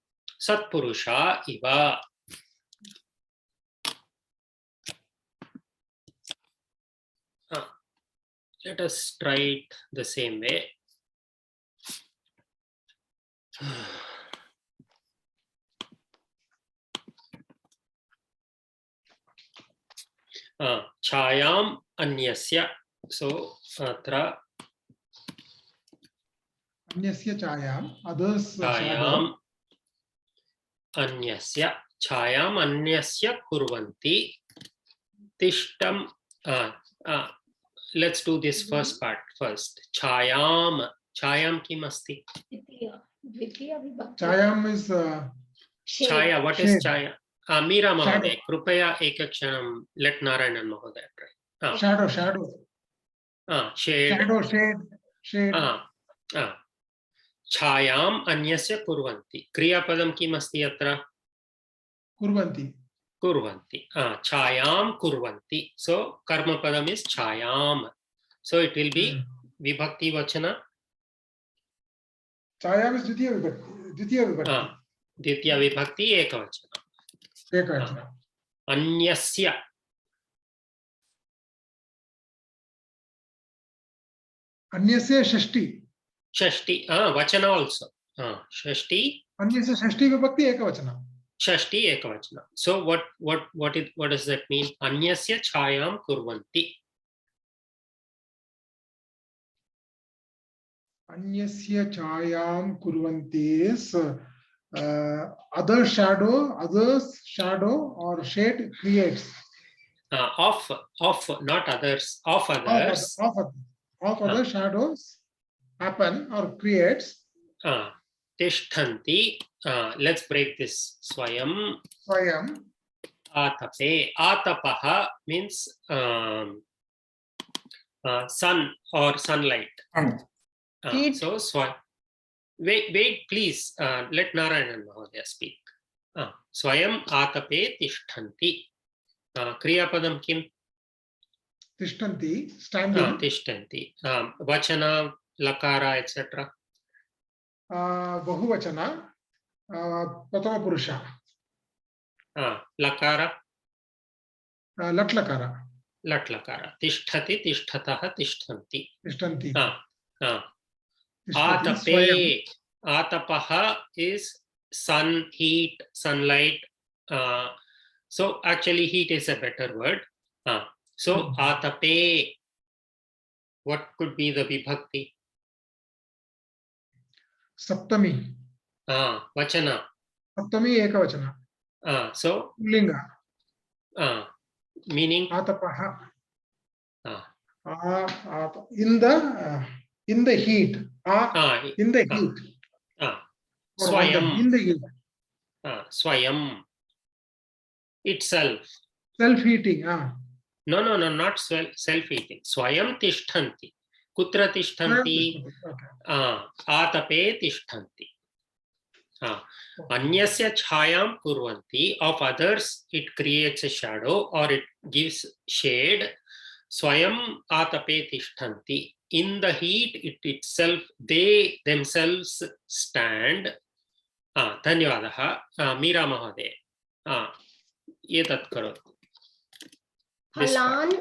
satpurusha iva. Let us try it the same way. Chayam anyasya. So atra अन्यस्य छायाम् others shadow छायाम् अन्यस्य छायाम् अन्यस्य कुर्वन्ति तिष्ठम् let's do this first part first. छायां किम् अस्ति? द्वितीय विभक्ति. Chayam is Chhaya, what is shade. छाया? मीरा महोदय Shadow. कृपया एकक्षणं let Narayanan महोदय try. shadow. Shade. Shade. छायाम् अन्यस्य कुर्वन्ति. क्रियापदं किम् अस्ति अत्र? कुर्वन्ति. छायां कुर्वन्ति. So कर्मपदम् is छायाम्. So it will be vibhakti vachana. Chayam is द्वितीय विभक्ति. द्वितीय विभक्ति एकवचन. अन्यस्य. अन्यस्य षष्ठी. वचन also. षष्ठी. अन्यस्य षष्ठी विभक्ति एकवचन. षष्ठी एकवचन. So what does that mean? अन्यस्य छायां कुर्वन्ति. अन्यस्य छायां कुर्वन्ति is others shadow or shade creates. Of not others. Of others. Of other shadows happen or creates. Tishthanti. Let's break this. Swayam. Atape. Atapaha means sun or sunlight. So wait, please. Let Narayanan Mahodaya speak. Swayam atape tishthanti. Kriyapadam kim? Tishtanti, standing. Tishtanti. Vachana, lakara, etc. Bahuvachana, Pratama Purusha. Lakara. Latlakara. Tishthati, tishthatah, tishtanti. Tishtanti. Atape. Atapaha is sun, heat, sunlight. So actually heat is a better word. So atape. What could be the vibhakti? Saptami. Vachana. Saptami ekavachana. So Linga. Meaning? Atapaha. In the heat. In the heat. Swayam. In the heat. Swayam. Itself. Self-heating. No, not self-heating. Swayam tishthanti. Kutra tishthanti? Atape tishthanti. Anyasya chhayam kurvanti. Of others, it creates a shadow or it gives shade. Swayam atape tishthanti. In the heat, it itself, they themselves stand. Dhanyavadaha. Meera Mahodaya. Etat karoti. Phalan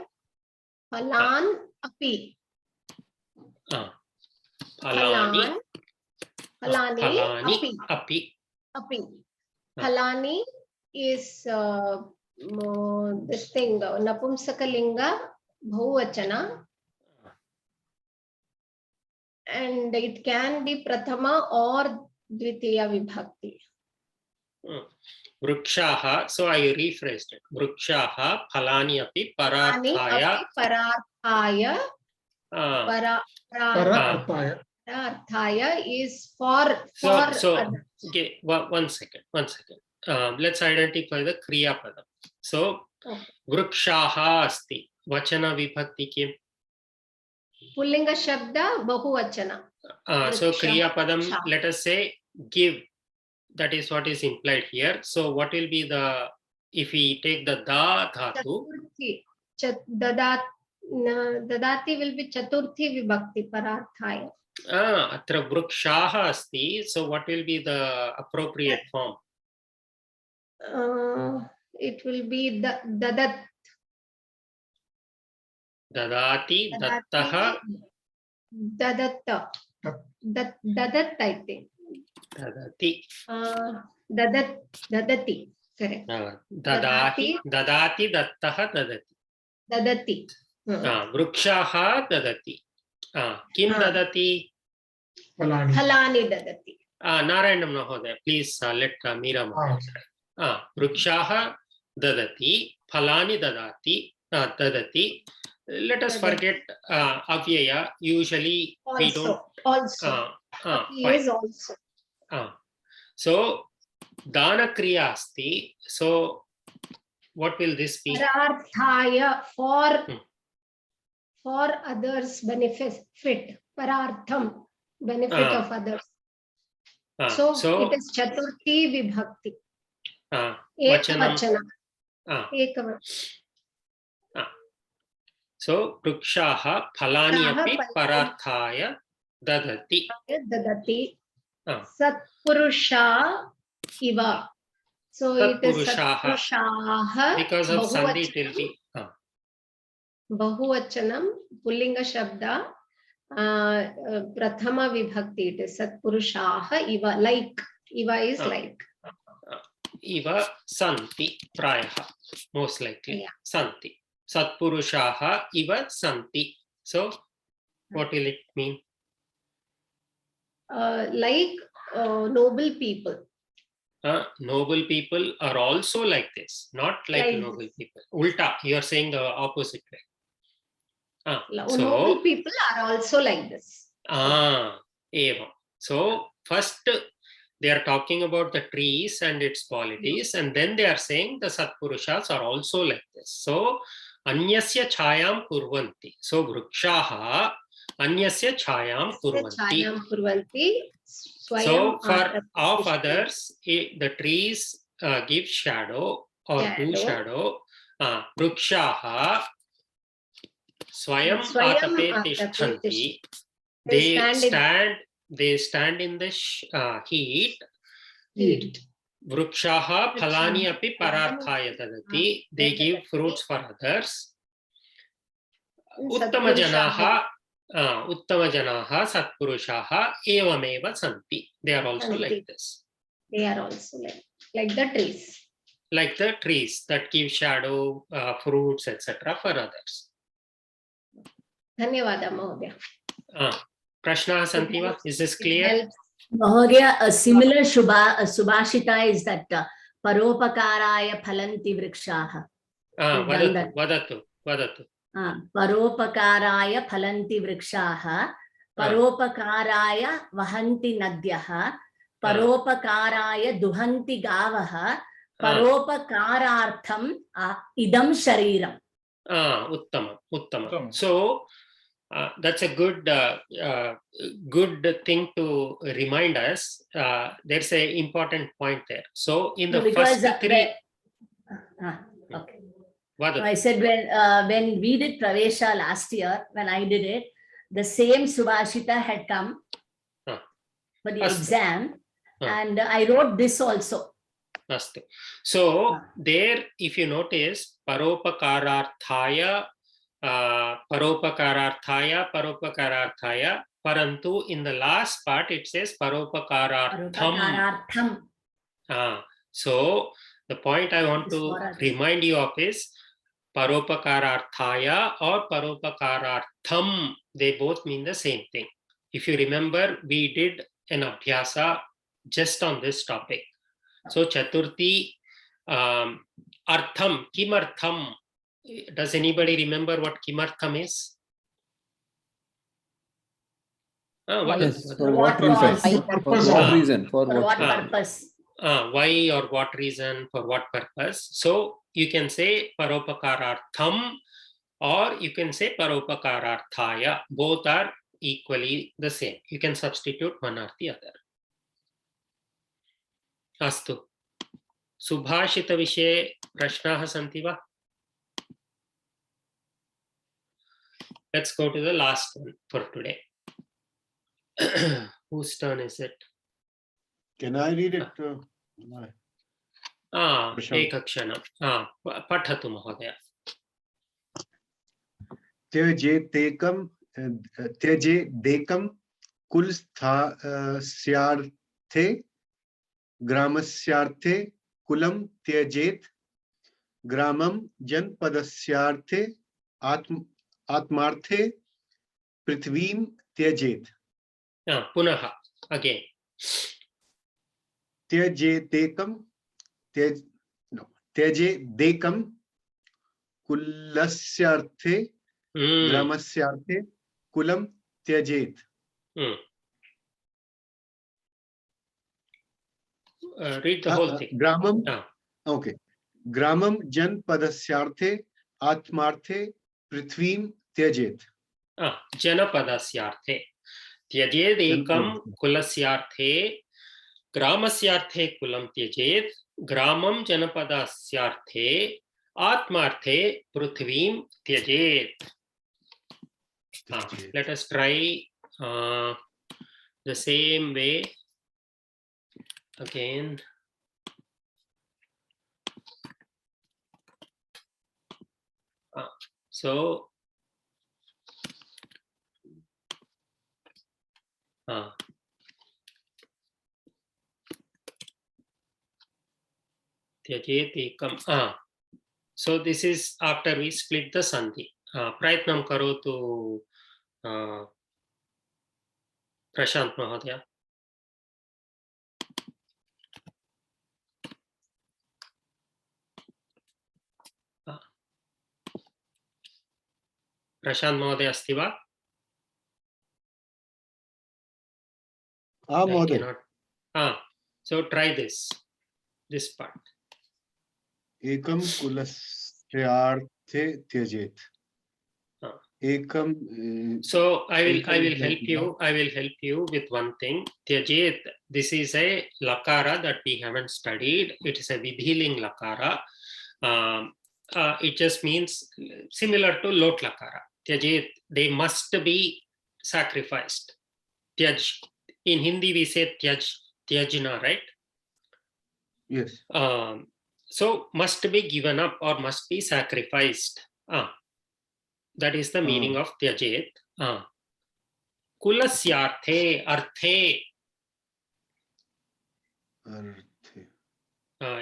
api. Phalani api. Phalani is this thing, Napumsakalinga, Bahuvachana. And it can be Prathama or Dvitiya Vibhakti. Vrikshaha, so I rephrased it. Vrikshaha, phalani api, pararthaya. Pararthaya is for okay, one second. Let's identify the Kriya Padam. So, Vrikshaha asti. Vachana vibhakti kim? Pullinga Shabda, Bahuvachana. So, Kriya Padam, let us say, give. That is what is implied here. So what will be the, if we take the da dhatu? Dadati will be Chaturthi Vibhakti Pararthaya. Atra vrikshaha asti. So what will be the appropriate form? It will be Dadat. Dadati, dattaha. Dadatta. Dadat, I think. Dadati. Dadati. Correct. Dadati, dattaha, dadati. Vrikshaha dadati. Kim dadati? Falani. फलानि ददति. Narayan Mahodaya, please let Meera Mahodaya. Vrikshaha dadati, phalani dadati. Let us forget avyaya. Usually we don't. Also. He is also. So dana kriya asti. So what will this be? Pararthaya, for others' benefit. Parartham, benefit of others. So it is Chaturthi Vibhakti. Ekavachana. So vrikshaha phalani api pararthaya dadati. Satpurusha iva. So it is Satpurushaha. Because of Sandhi it will be. Bahuvachanam, Pullinga Shabda, Prathama Vibhakti, it is Satpurushaha iva, like. Iva is like. Iva santi prayaha, most likely. Yeah. Santi. Satpurushaha iva santi. So what will it mean? Like noble people. Noble people are also like this, not like noble people. Ulta, you are saying the opposite way. Noble people are also like this. Eva. So first they are talking about the trees and its qualities, and then they are saying the Satpurushas are also like this. So anyasya chayam kurvanti. So vrikshaha anyasya chayam kurvanti. So for of others, the trees give shadow or do shadow. Vrikshaha swayam atape tishthanti. They stand in the heat. Vrikshaha phalani api pararthaya dadati. They give fruits for others. Uttama janaha satpurushaha evameva santi. They are also like this. They are also like the trees. Like the trees that give shadow, fruits, etc. for others. Dhanyavada, Mahodaya. Prashna santi va? Is this clear? Mahodaya, a similar subhashita is that paropakaraya phalanti vrikshaha. Vadatu. Paropakaraya phalanti vrikshaha, paropakaraya vahanti nadyaha, paropakaraya duhanti gavaha, paropakarartham idam shariram. Uttama. So that's a good thing to remind us. There's an important point there. So in the first three. Okay. I said when we did Pravesha last year, when I did it, the same Subhashita had come for the exam, and I wrote this also. So there, if you notice, paropakararthaya, parantu in the last part it says paropakarartham. So the point I want to remind you of is paropakararthaya or paropakarartham. They both mean the same thing. If you remember, we did an abhyasa just on this topic. So Chaturthi, artham, kimartham. Does anybody remember what kimartham is? Yes, for what reason? For what reason? For what purpose? Why or what reason? For what purpose? So you can say paropakarartham or you can say paropakararthaya. Both are equally the same. You can substitute one or the other. Astu. Subhashita vishe prashnaha santi va? Let's go to the last one for today. Whose turn is it? Can I read it? Ekakshana. Pathatu Mahodaya. त्यजे देकम कुल स्यार्थे ग्रामस्यार्थे कुलम त्यजेत ग्रामम जनपदस्यार्थे आत्मार्थे पृथ्वीम त्यजेत. Punaha, again. त्यजेतेकम त्यजेदेकम कुलस्यार्थे ग्रामस्यार्थे कुलम त्यजेत. Read the whole thing. Gramam. Okay. Gramam janpadasyaarthe atmarthe prithvim त्यजेत. जनपदस्यार्थे त्यजेद एकम कुलस्यार्थे ग्रामस्यार्थे कुलम त्यजेत ग्रामम जनपदस्यार्थे आत्मार्थे पृथ्वीम त्यजेत. Let us try the same way again. So त्यजेत एकम. So this is after we split the sandhi. Prayatnam karotu Prashant Mahodaya. Prashant Mahodaya asti va? So try this part. Ekam kulasyaarthe त्यजेत. Ekam. So I will help you with one thing. Tyajet, this is a lakara that we haven't studied. It is a vidhiling lakara. It just means similar to lot lakara. Tyajet, they must be sacrificed. Tyaj. In Hindi we say tyaj, tyajna, right? Yes. So must be given up or must be sacrificed. That is the meaning of tyajet. Kulasyarthe, arthe.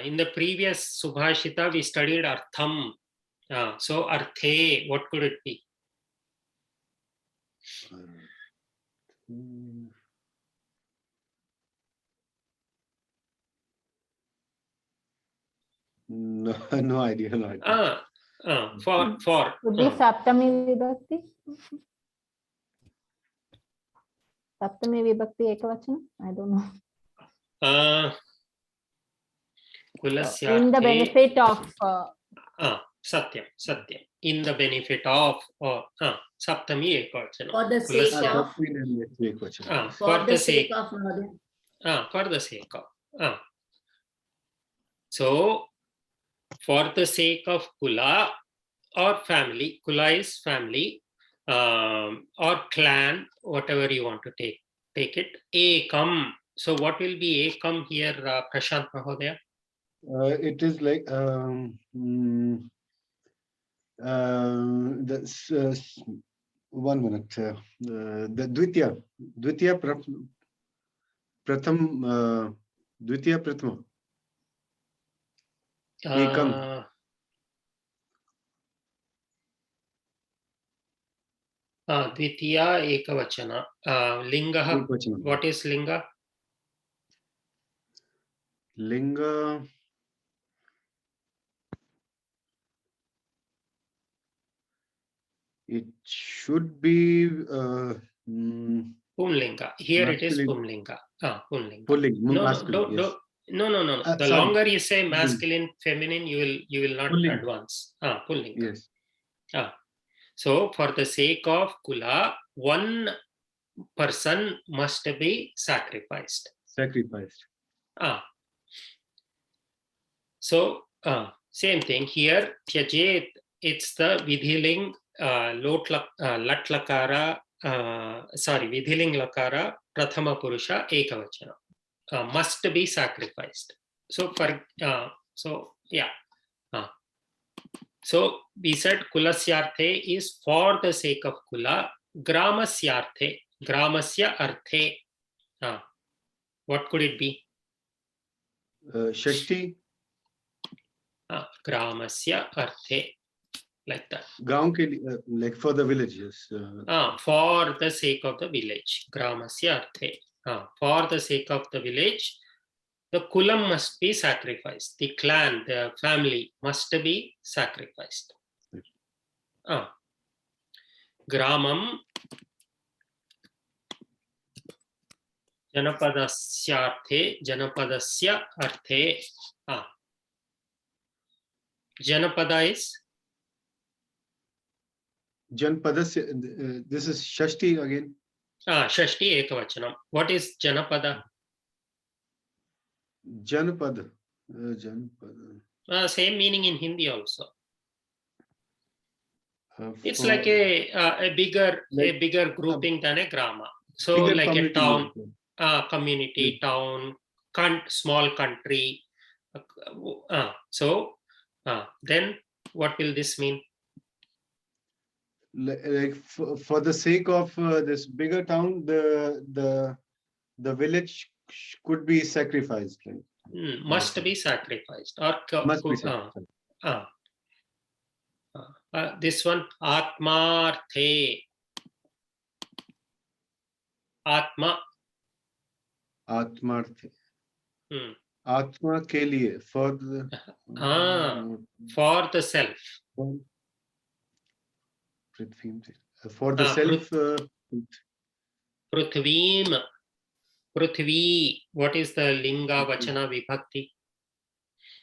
In the previous Subhashita, we studied artham. So arthe, what could it be? No idea. For would be Saptami Vibhakti. Saptami Vibhakti Ekavachanam? I don't know. In the benefit of Satyam. In the benefit of Saptami Ekavachanam. For the sake of. For the sake of. For the sake of. So for the sake of Kula or family, Kula is family, or clan, whatever you want to take it. Ekam. So what will be Ekam here, Prashant Mahodaya? It is like one minute. The Dvitiya Pratham Ekam. Dvitiya Ekavachana. Linga. What is Linga? Linga. It should be Pumlinga. Here it is Pumlinga. Pumlinga. Pulling. No. The longer you say masculine, feminine, you will not advance. Pullinga. Yes. So for the sake of Kula, one person must be sacrificed. So same thing here. Tyajet, it's the vidhiling lat lakara. Vidhiling lakara prathama purusha ekavachana. Must be sacrificed. So so we said Kulasyarthe is for the sake of Kula. Gramasyarthe, Gramasya arthe. What could it be? Shakti. Gramasya arthe. like that. गांव के लिए, like for the villages. For the sake of the village. Gramasya arthe. For the sake of the village, the kulam must be sacrificed. The clan, the family must be sacrificed. Gramam Janapadasya arthe. Janapada is? Janpadasya, this is Shashti again. Shashti Ekavachanam. What is Janapada? Janapada. Same meaning in Hindi also. It's like a bigger grouping than a grama. So like a town, community, town, small country. Then what will this mean? Like for the sake of this bigger town, the village could be sacrificed. Right? Must be sacrificed or must be sacrificed. This one, Atmarthe. Atma. Atmarthe. Atma ke liye, for the for the self. For the self. Prithveem. Prithvi. What is the linga vachana vibhakti?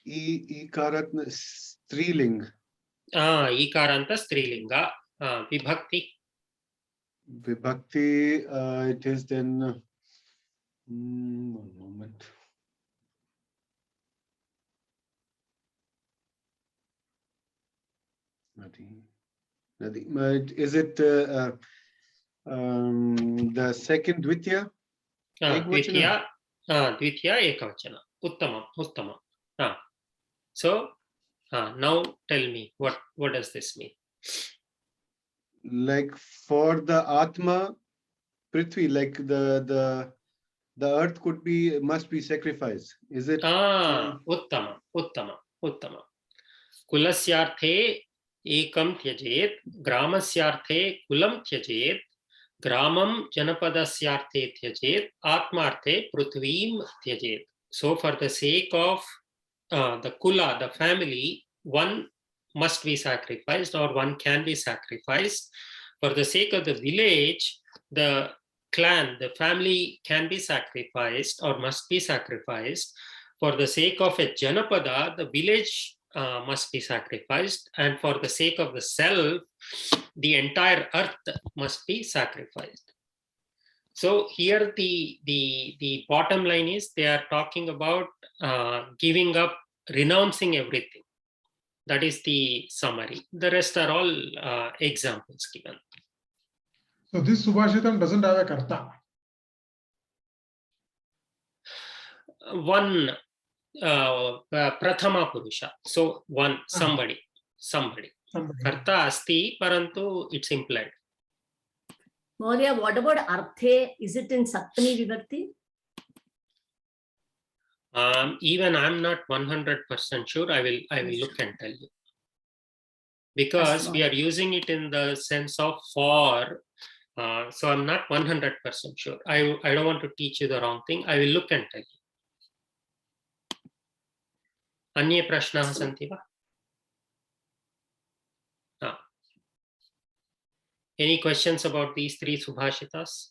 Ikaratna striling. Ikaranta strilinga. Vibhakti. Vibhakti, it is then. One moment. Is it the second Dvitya? Dvitya Ekavachana. Uttamam. So now tell me what does this mean? Like for the Atma, Prithvi, like the earth must be sacrificed. Is it? Uttama. Kulasyarthe ekam tyajet, gramasyarthe kulam tyajet, gramam janapadasyarthe tyajet, atmarthe prithvim tyajet. So for the sake of the kula, the family, one must be sacrificed or one can be sacrificed. For the sake of the village, the clan, the family can be sacrificed or must be sacrificed. For the sake of a Janapada, the village must be sacrificed. And for the sake of the self, the entire earth must be sacrificed. So here the bottom line is they are talking about giving up, renouncing everything. That is the summary. The rest are all examples given. So this Subhashitam doesn't have a karta. One prathama purusha. So one, somebody. Karta asti, parantu it's implied. Maurya, what about arthe? Is it in Saptami Vibhakti? Even I'm not 100% sure. I will look and tell you. Because we are using it in the sense of for. So I'm not 100% sure. I don't want to teach you the wrong thing. I will look and tell you. Anye prashnaha santi va? Any questions about these three Subhashitas?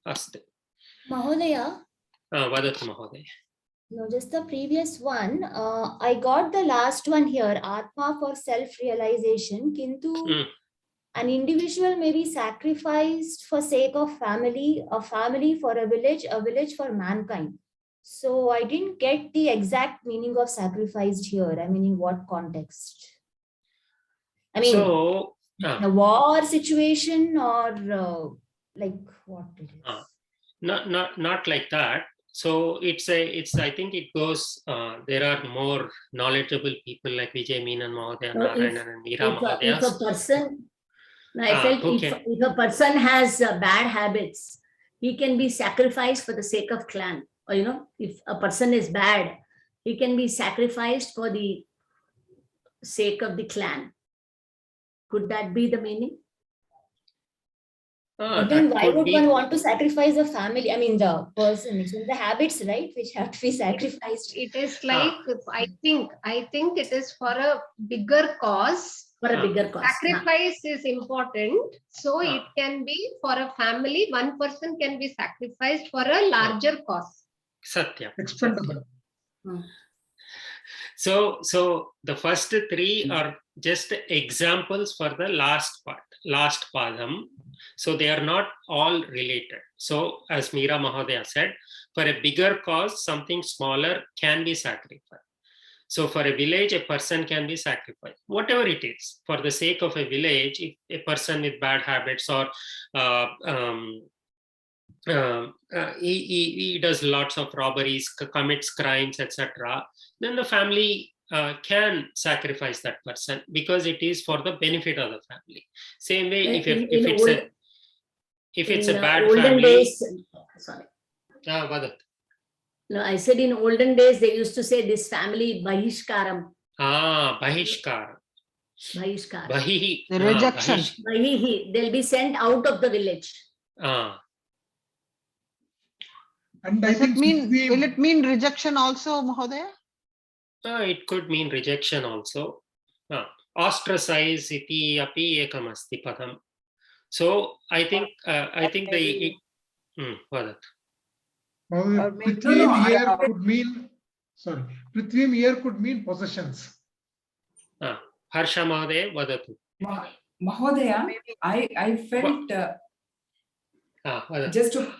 Aste. Mahodaya. Vadatu Mahodaya. No, just the previous one. I got the last one here, Atma for self-realization. Kintu, an individual may be sacrificed for sake of family, a family for a village for mankind. So I didn't get the exact meaning of sacrificed here. I mean, in what context? I mean, so, a war situation or like what it is? Not like that. So it's I think it goes, there are more knowledgeable people like Vijay Menon Mahodaya, Narayanan and Meera Mahodaya. If a person, I felt if a person has bad habits, he can be sacrificed for the sake of clan. Or if a person is bad, he can be sacrificed for the sake of the clan. Could that be the meaning? But then why would one want to sacrifice the family? I mean, the person, it's the habits, right, which have to be sacrificed. It is like, I think it is for a bigger cause. For a bigger cause. Sacrifice is important. So it can be for a family. One person can be sacrificed for a larger cause. Satya. Expendable. So the first three are just examples for the last padam. So they are not all related. So as Meera Mahodaya said, for a bigger cause, something smaller can be sacrificed. So for a village, a person can be sacrificed, whatever it is. For the sake of a village, if a person with bad habits or he does lots of robberies, commits crimes, etc., then the family can sacrifice that person because it is for the benefit of the family. Same way, if it's a bad family. Days, sorry. Vadat. No, I said in olden days they used to say this family bahishkaram. Bahishkar. Bahishkar. The rejection. Bahihi. They'll be sent out of the village. And I think will it mean rejection also, Mahodaya? It could mean rejection also. Ostracize iti api ekam asti padam. So I think the Vadat. Prithvim here could mean, sorry, Prithvim here could mean possessions. Harsha Mahodaya, Vadatu. Mahodaya, I felt just to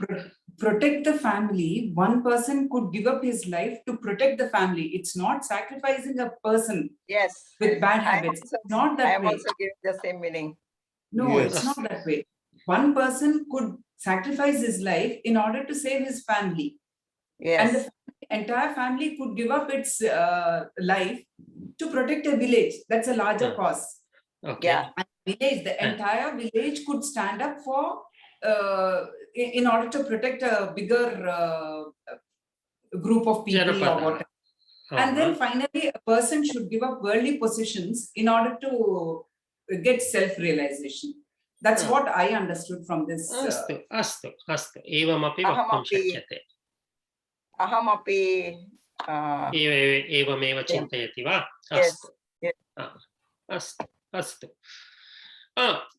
protect the family, one person could give up his life to protect the family. It's not sacrificing a person with bad habits. It's not that way. I am also giving the same meaning. No, it's not that way. One person could sacrifice his life in order to save his family. And the entire family could give up its life to protect a village. That's a larger cause. Okay. And village, the entire village could stand up for in order to protect a bigger group of people or whatever. And then finally, a person should give up worldly possessions in order to get self-realization. That's what I understood from this. Astu. Evamapi vaktum shakyate. Ahamapi. Evameva chintayati va? Astu.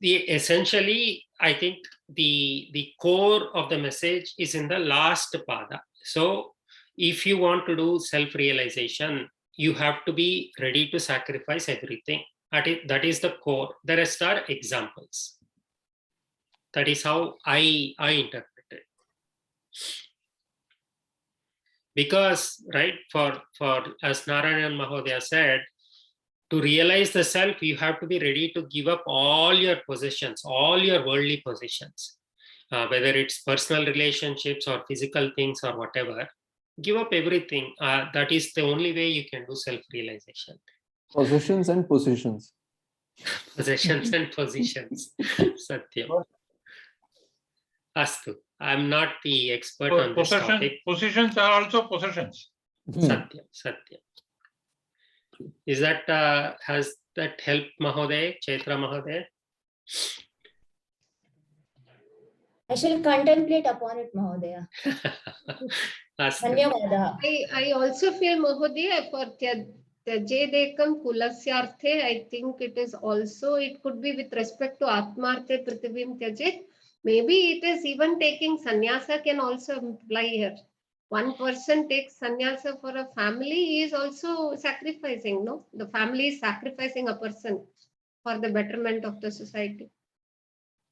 Essentially, I think the core of the message is in the last pada. So if you want to do self-realization, you have to be ready to sacrifice everything. That is the core. The rest are examples. That is how I interpret it. Because, right, for as Narayan Mahodaya said, to realize the self, you have to be ready to give up all your possessions, all your worldly possessions, whether it's personal relationships or physical things or whatever. Give up everything. That is the only way you can do self-realization. Possessions and positions. Possessions and positions. Satyam. Astu. I'm not the expert on this topic. Positions are also possessions. Satyam. Is that has that helped Mahodaya, Chaitra Mahodaya? I shall contemplate upon it, Mahodaya. I also feel, Mahodaya, for Tyajedekam Kulasyarthe, I think it is also, it could be with respect to Atmarte Prithivim Tyajet. Maybe it is even taking sannyasa can also apply here. One person takes sannyasa for a family, he is also sacrificing, no? The family is sacrificing a person for the betterment of the society.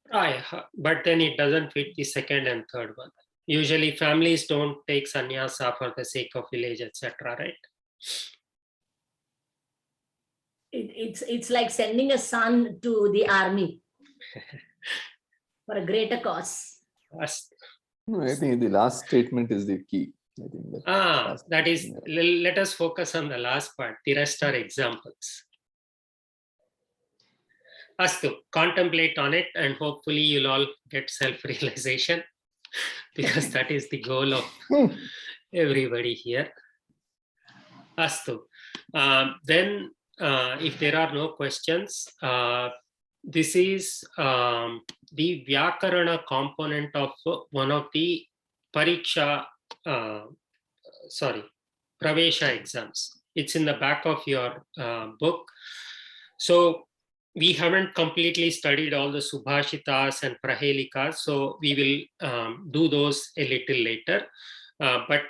But then it doesn't fit the second and third one. Usually families don't take sannyasa for the sake of village, etc., right? It's like sending a son to the army for a greater cause. No, I think the last statement is the key. I think that is, let us focus on the last part. The rest are examples. Astu, contemplate on it and hopefully you'll all get self-realization because that is the goal of everybody here. Astu. Then if there are no questions, this is the Vyakarana component of one of the Pariksha, Pravesha exams. It's in the back of your book. So we haven't completely studied all the Subhashitas and Prahelikas, so we will do those a little later. But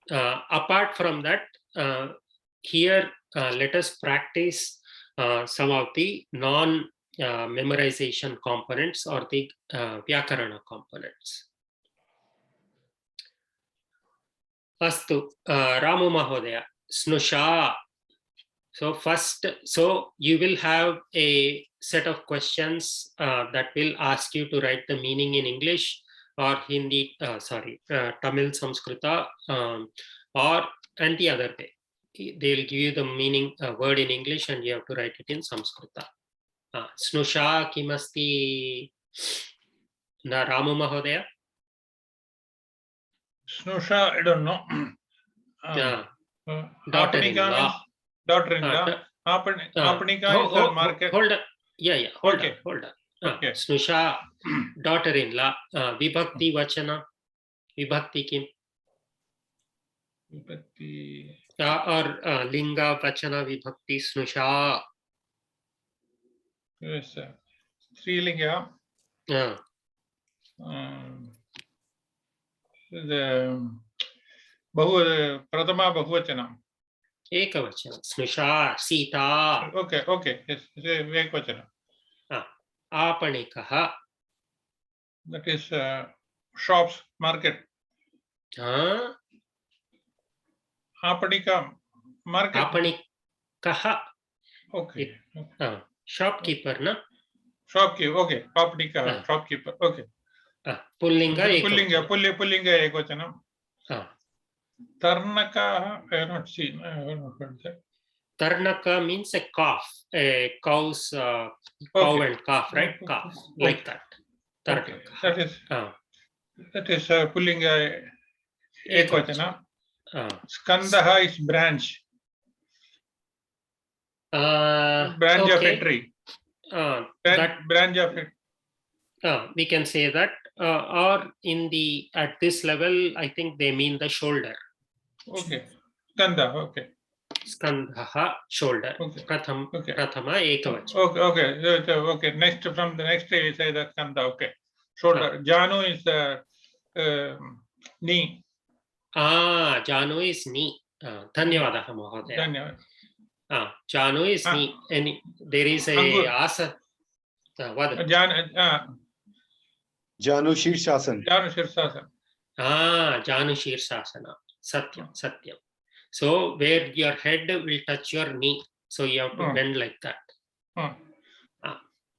apart from that, here let us practice some of the non-memorization components or the Vyakarana components. Astu, Ramu Mahodaya, Snusha. So first, so you will have a set of questions that will ask you to write the meaning in English or Hindi, Tamil, Samskrita, and the other way. They will give you the meaning word in English and you have to write it in Samskrita. Snusha kimasti na Ramu Mahodaya? Snusha, I don't know. Daughter-in-law. Daughter-in-law. Apanika is a market. Hold on. Hold on. Okay. Snusha, daughter-in-law. Vibhakti vachana. Vibhakti kim? Vibhakti. Or linga vachana vibhakti snusha. Yes, Strilinga. The Pratama Bahuvachana. Ekavachana. Snusha, Sita. Okay. Yes, Ekavachana. Apanikaha. That is shops, market. Apanika, market. Apanikaha. Okay. Shopkeeper, na? Shopkeeper, okay. Apanika, shopkeeper, okay. Pullinga Ekvachanam. Tarnaka, I have not seen. I have not heard that. Tarnaka means a calf, a cow's cow and calf, right? Calf, like that. Tarnaka. Okay. That is Pullinga Ekvachanam. Skandaha is branch. Branch of a tree. Branch of it. We can say that, or at this level, I think they mean the shoulder. Okay. Skanda, okay. Skandha, shoulder. Okay. Prathama ekavachana. Okay. Next, from the next day, say the skanda, okay. Shoulder. Janu is the knee. Janu is knee. Dhanyavadaha Mahodaya. Dhanyavad. Janu is knee. And there is a asa. Janu Shirshasana. Janu Shirshasana. Satyam. So where your head will touch your knee. So you have to bend like that.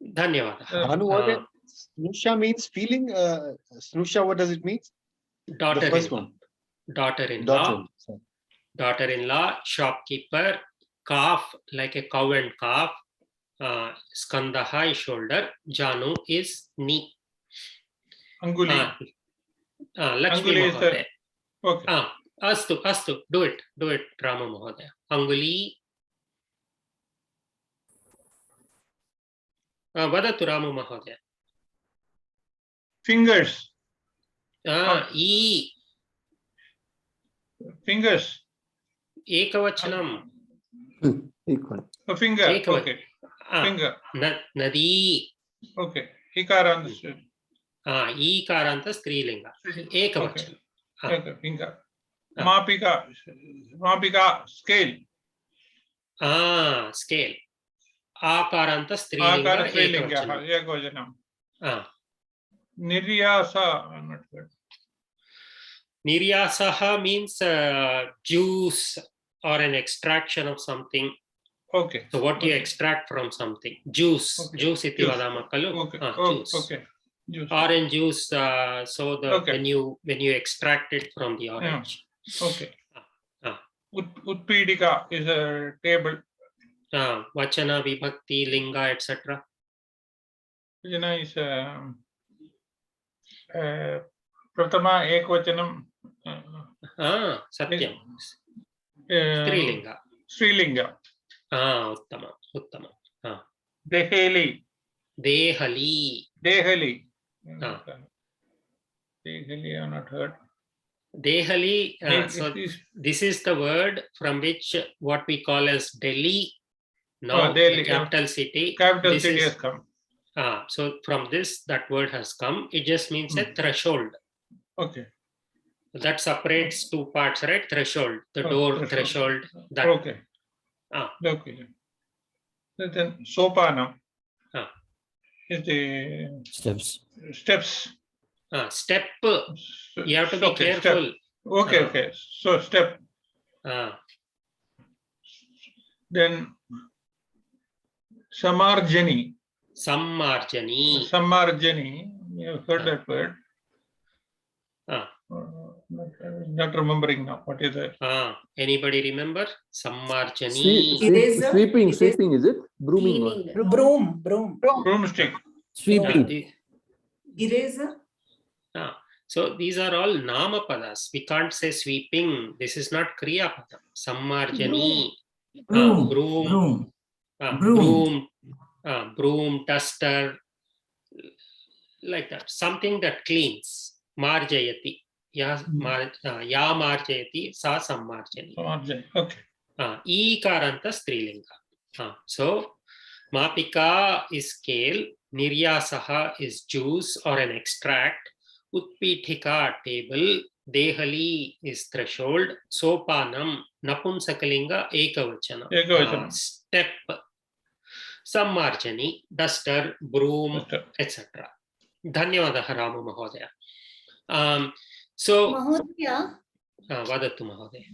Dhanyavada. Snusha means feeling. Snusha, what does it mean? Daughter-in-law, shopkeeper, calf, like a cow and calf. Skandaha is shoulder. Janu is knee. Anguli. Lakshmi Mahodaya. Okay. Astu. Do it, Rama Mahodaya. Anguli. Vadatu Rama Mahodaya. Fingers. Fingers. Ekavachanam. A finger. Okay. Finger. Nadi. Okay. Ikara understood. Ikaranta Strilinga. Ekavachanam. Okay. Finger. Mapika. Scale. Scale. Akaranta Strilinga. Ekavachanam. Niryasa. I'm not good. Niryasaha means juice or an extraction of something. Okay. So what you extract from something? Juice. Okay. Juice iti vadama kalu. Juice. Okay. Juice. Orange juice. When you extract it from the orange. Okay. Utpidika is a table. Vachana, vibhakti, linga, etc. Vachana is Pratama Ekvachanam. Satyam. Strilinga. Uttama, uttama. Dehali. Dehali. Dehali. Dehali, I have not heard. Dehali, so this is the word from which what we call as Delhi, now Delhi, the capital city. Capital This city is, has come. so from this, that word has come. It just means a threshold. Okay. That separates two parts, right? Threshold, the door threshold. That. Okay. Okay. Then Sopanam is the steps. Step. You have to be careful. Step. Okay, okay. So step. Then Samarjani. Sammarjani. Sammarjani. You have heard that word. Not remembering now. What is it? Anybody remember? Sammarjani. Sweeping, sweeping, is it? Brooming. Broomstick. Sweeping. Eraser. So these are all namapadas. We can't say sweeping. This is not kriya padam. Sammarjani. Broom. Broom, duster, like that. Something that cleans. Marjayati. Ya marjayati, sa sammarjani. Okay. Ikaranta strilinga. So mapika is scale, niryasaha is juice or an extract, utpithika table, dehali is threshold, sopanam napunsakalinga ekavachana. Step. Sammarjani, duster, broom, etc. Dhanyavadah Ramu Mahodaya. So, Mahodaya, Vadatu Mahodaya.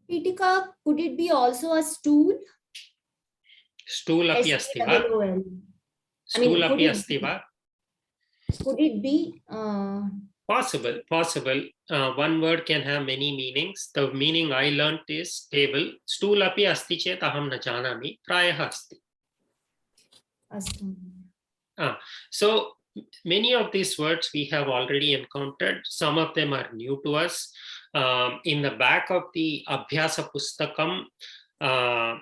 Pitika, could it be also a stool? Stool api asti va? Stool api asti va? Could it be? Possible, possible. One word can have many meanings. The meaning I learnt is table. Stool api asti chet aham na janami. Prayah asti. So many of these words we have already encountered. Some of them are new to us. In the back of the Abhyasa Pustakam,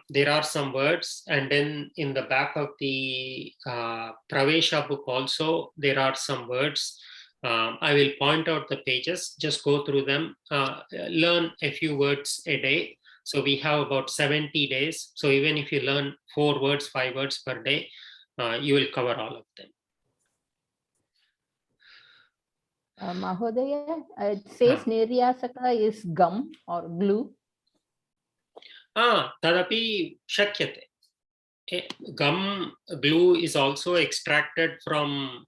there are some words, and then in the back of the Pravesha book also, there are some words. I will point out the pages, just go through them, learn a few words a day. So we have about 70 days. So even if you learn 4 words, 5 words per day, you will cover all of them. Mahodaya, it says Niryasaka is gum or glue. Tadapi shakyate. Gum, glue is also extracted from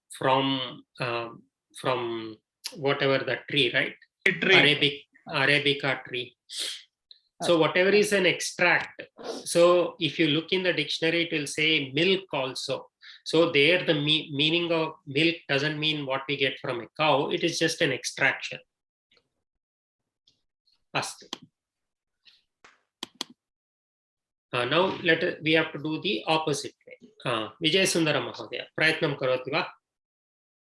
whatever the tree, right? Arabica tree. So whatever is an extract. So if you look in the dictionary, it will say milk also. So there the meaning of milk doesn't mean what we get from a cow. It is just an extraction. Now we have to do the opposite way. Vijay Sundara Mahodaya, prayatnam karoti va?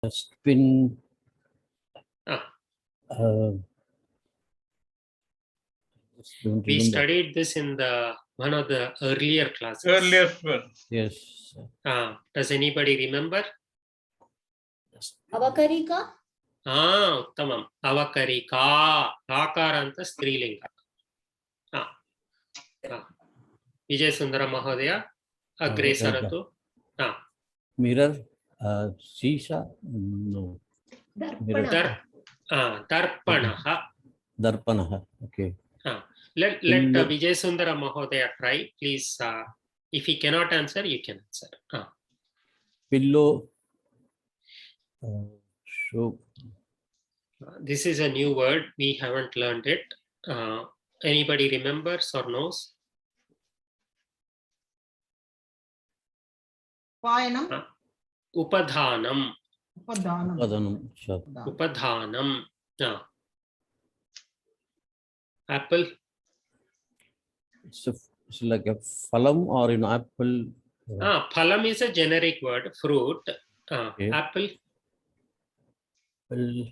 Spin. We studied this in one of the earlier classes. Earliest one. Yes. Does anybody remember? Avakarika? Uttamam. Avakarika. Akaranta strilinga. Vijay Sundara Mahodaya, Agre Saratu. Mirror, Shisha, no. Darpanaha. Darpanaha, okay. Let Vijay Sundara Mahodaya try, please. If he cannot answer, you can answer. Pillow. Show. This is a new word. We haven't learned it. Anybody remembers or knows? Vayanam. Upadhanam. Upadhanam. Upadhanam. Apple. It's like a phalam or apple. Phalam is a generic word, fruit. Okay. Apple. Well,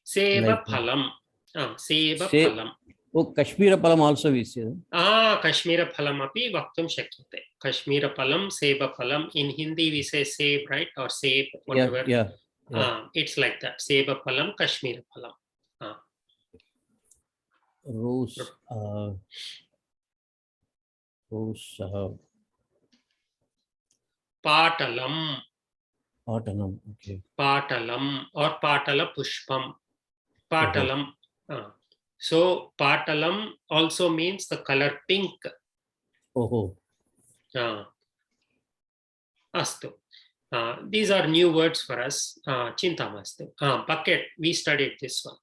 Seva like, phalam. Seva phalam. Oh, Kashmir Palam also we say. Kashmir Phalam api vaktum shakyate. Kashmir Phalam, Seba Phalam. In Hindi we say seb, right? Or seb, whatever. Yeah. It's like that. Seba Phalam, Kashmir Phalam. Rose. Rose. Patalam. Patanam. Okay. Patalam or Patala Pushpam. Patalam. So Patalam also means the color pink. Oh. Astu. These are new words for us. Chintamastu. Bucket. We studied this one.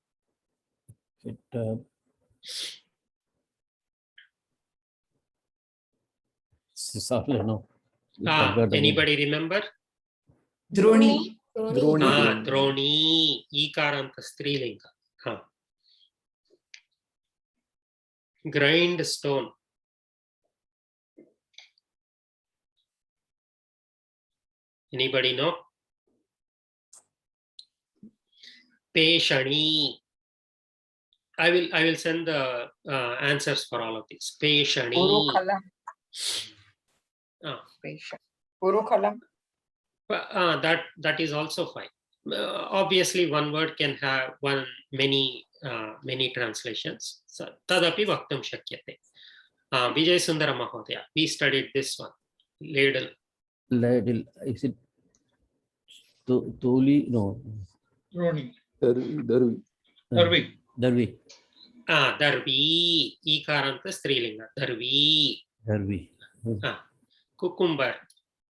Sorry, no. Anybody remember? Droni. Droni. Ikaranta strilinga. Grind stone. Anybody know? Peshani. I will send the answers for all of these. Peshani. Urukhalam. That is also fine. Obviously, one word can have many translations. So, tadapi vaktum shakyate. Vijay Sundara Mahodaya. We studied this one. Ladle. Is it Toli? No. Droni. Darvi. Darvi. Ikaranta strilinga. Darvi. Cucumber.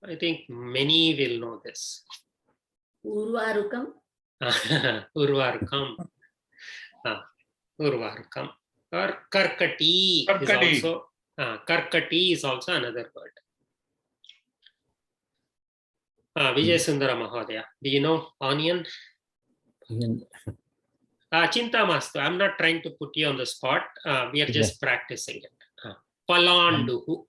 I think many will know this. Urvarukam. Urvarukam. Urvarukam. Or Karkati. Karkati is also another word. Vijay Sundara Mahodaya. Do you know onion? Chinta mastu. I'm not trying to put you on the spot. We are just practicing it. Palanduhu.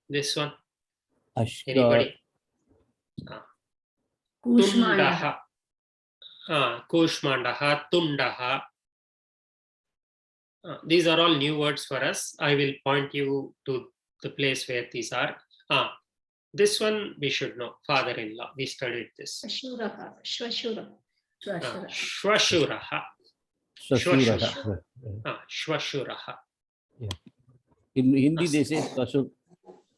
This one. Anybody? Tundaha. Kushmandaha. Tundaha. These are all new words for us. I will point you to the place where these are. This one we should know. Father-in-law. We studied this. Shwashuraha. Shwashuraha. Yeah. In Hindi they say Sasur.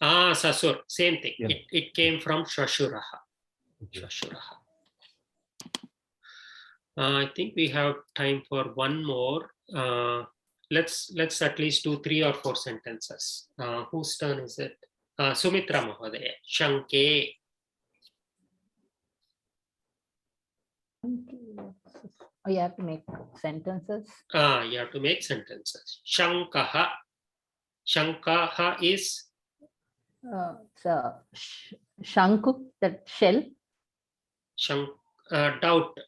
Sasur. Same thing. Yeah. It came from Shwashuraha. Shwashuraha. I think we have time for one more. Let's at least do 3 or 4 sentences. Whose turn is it? Sumitra Mahodaya. Shanke. Oh, you have to make sentences. You have to make sentences. Shankaha. Shankaha is? So, Shanku, that shell. Doubt.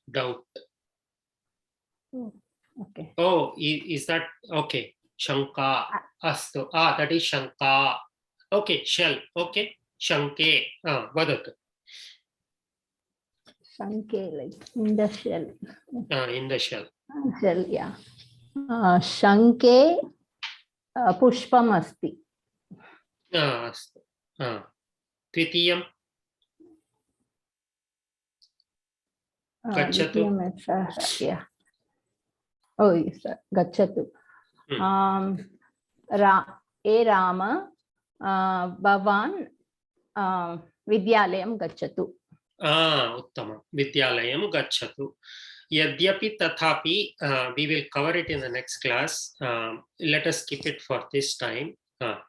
Okay. Oh, is that okay? Shanka. Astu. That is Shanka. Okay, shell. Okay. Shanke. Vadatu. Shanke, like in the shell. In the shell. Shell, yeah. Shanke pushpam asti. Astu. Tvitiyam. Gachatu. Yeah. Oh, yes, Gachatu. Rama Bhavan Vidyalayam Gachatu. Uttama. Vidyalayam Gachatu. Yadyapi Tathapi, we will cover it in the next class. Let us keep it for this time.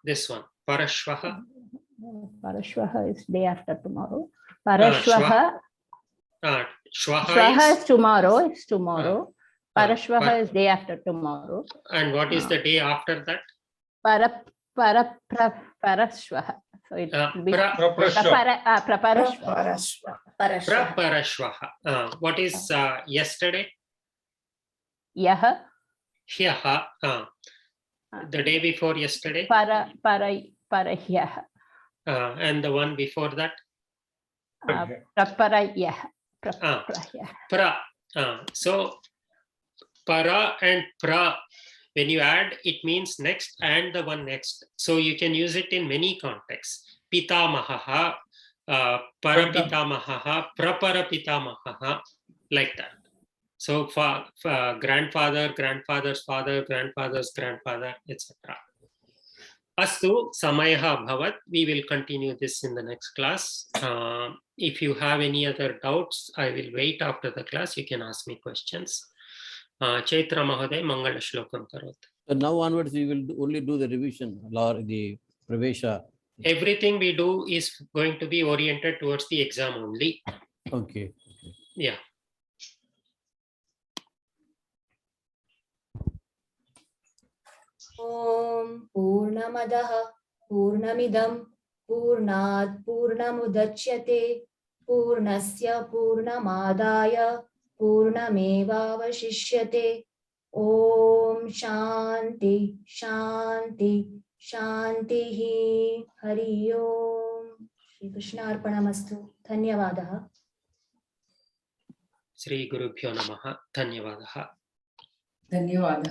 This one. Parashvaha. Parashvaha is day after tomorrow. Parashvaha. Shvaha is tomorrow. It's tomorrow. Parashvaha is day after tomorrow. And what is the day after that? Parashvaha. So it will be Praparashvaha. What is yesterday? Yaha. Hyaha. The day before yesterday? Parahyaha. And the one before that? Praparayaha. So para and pra, when you add, it means next and the one next. So you can use it in many contexts. Pitamahaha, parapitamahaha, praparapitamahaha, like that. So for grandfather, grandfather's father, grandfather's grandfather, etc. Astu samayah bhavat. We will continue this in the next class. If you have any other doubts, I will wait after the class. You can ask me questions. Chaitra Mahoday, Mangala Shlokam Karot. So now onwards, we will only do the revision or the pravesha. Everything we do is going to be oriented towards the exam only. Okay. Yeah. Om Purnamadah Purnamidam Purnat Purnamudachyate Purnasya Purnamadaya Purnamevavashishyate. Om Shanti Shanti Shanti Hari Om. Shri Krishna Arpanamastu. Dhanyavadah. Shri Gurubhyo Namaha. Dhanyavadah. Dhanyawad.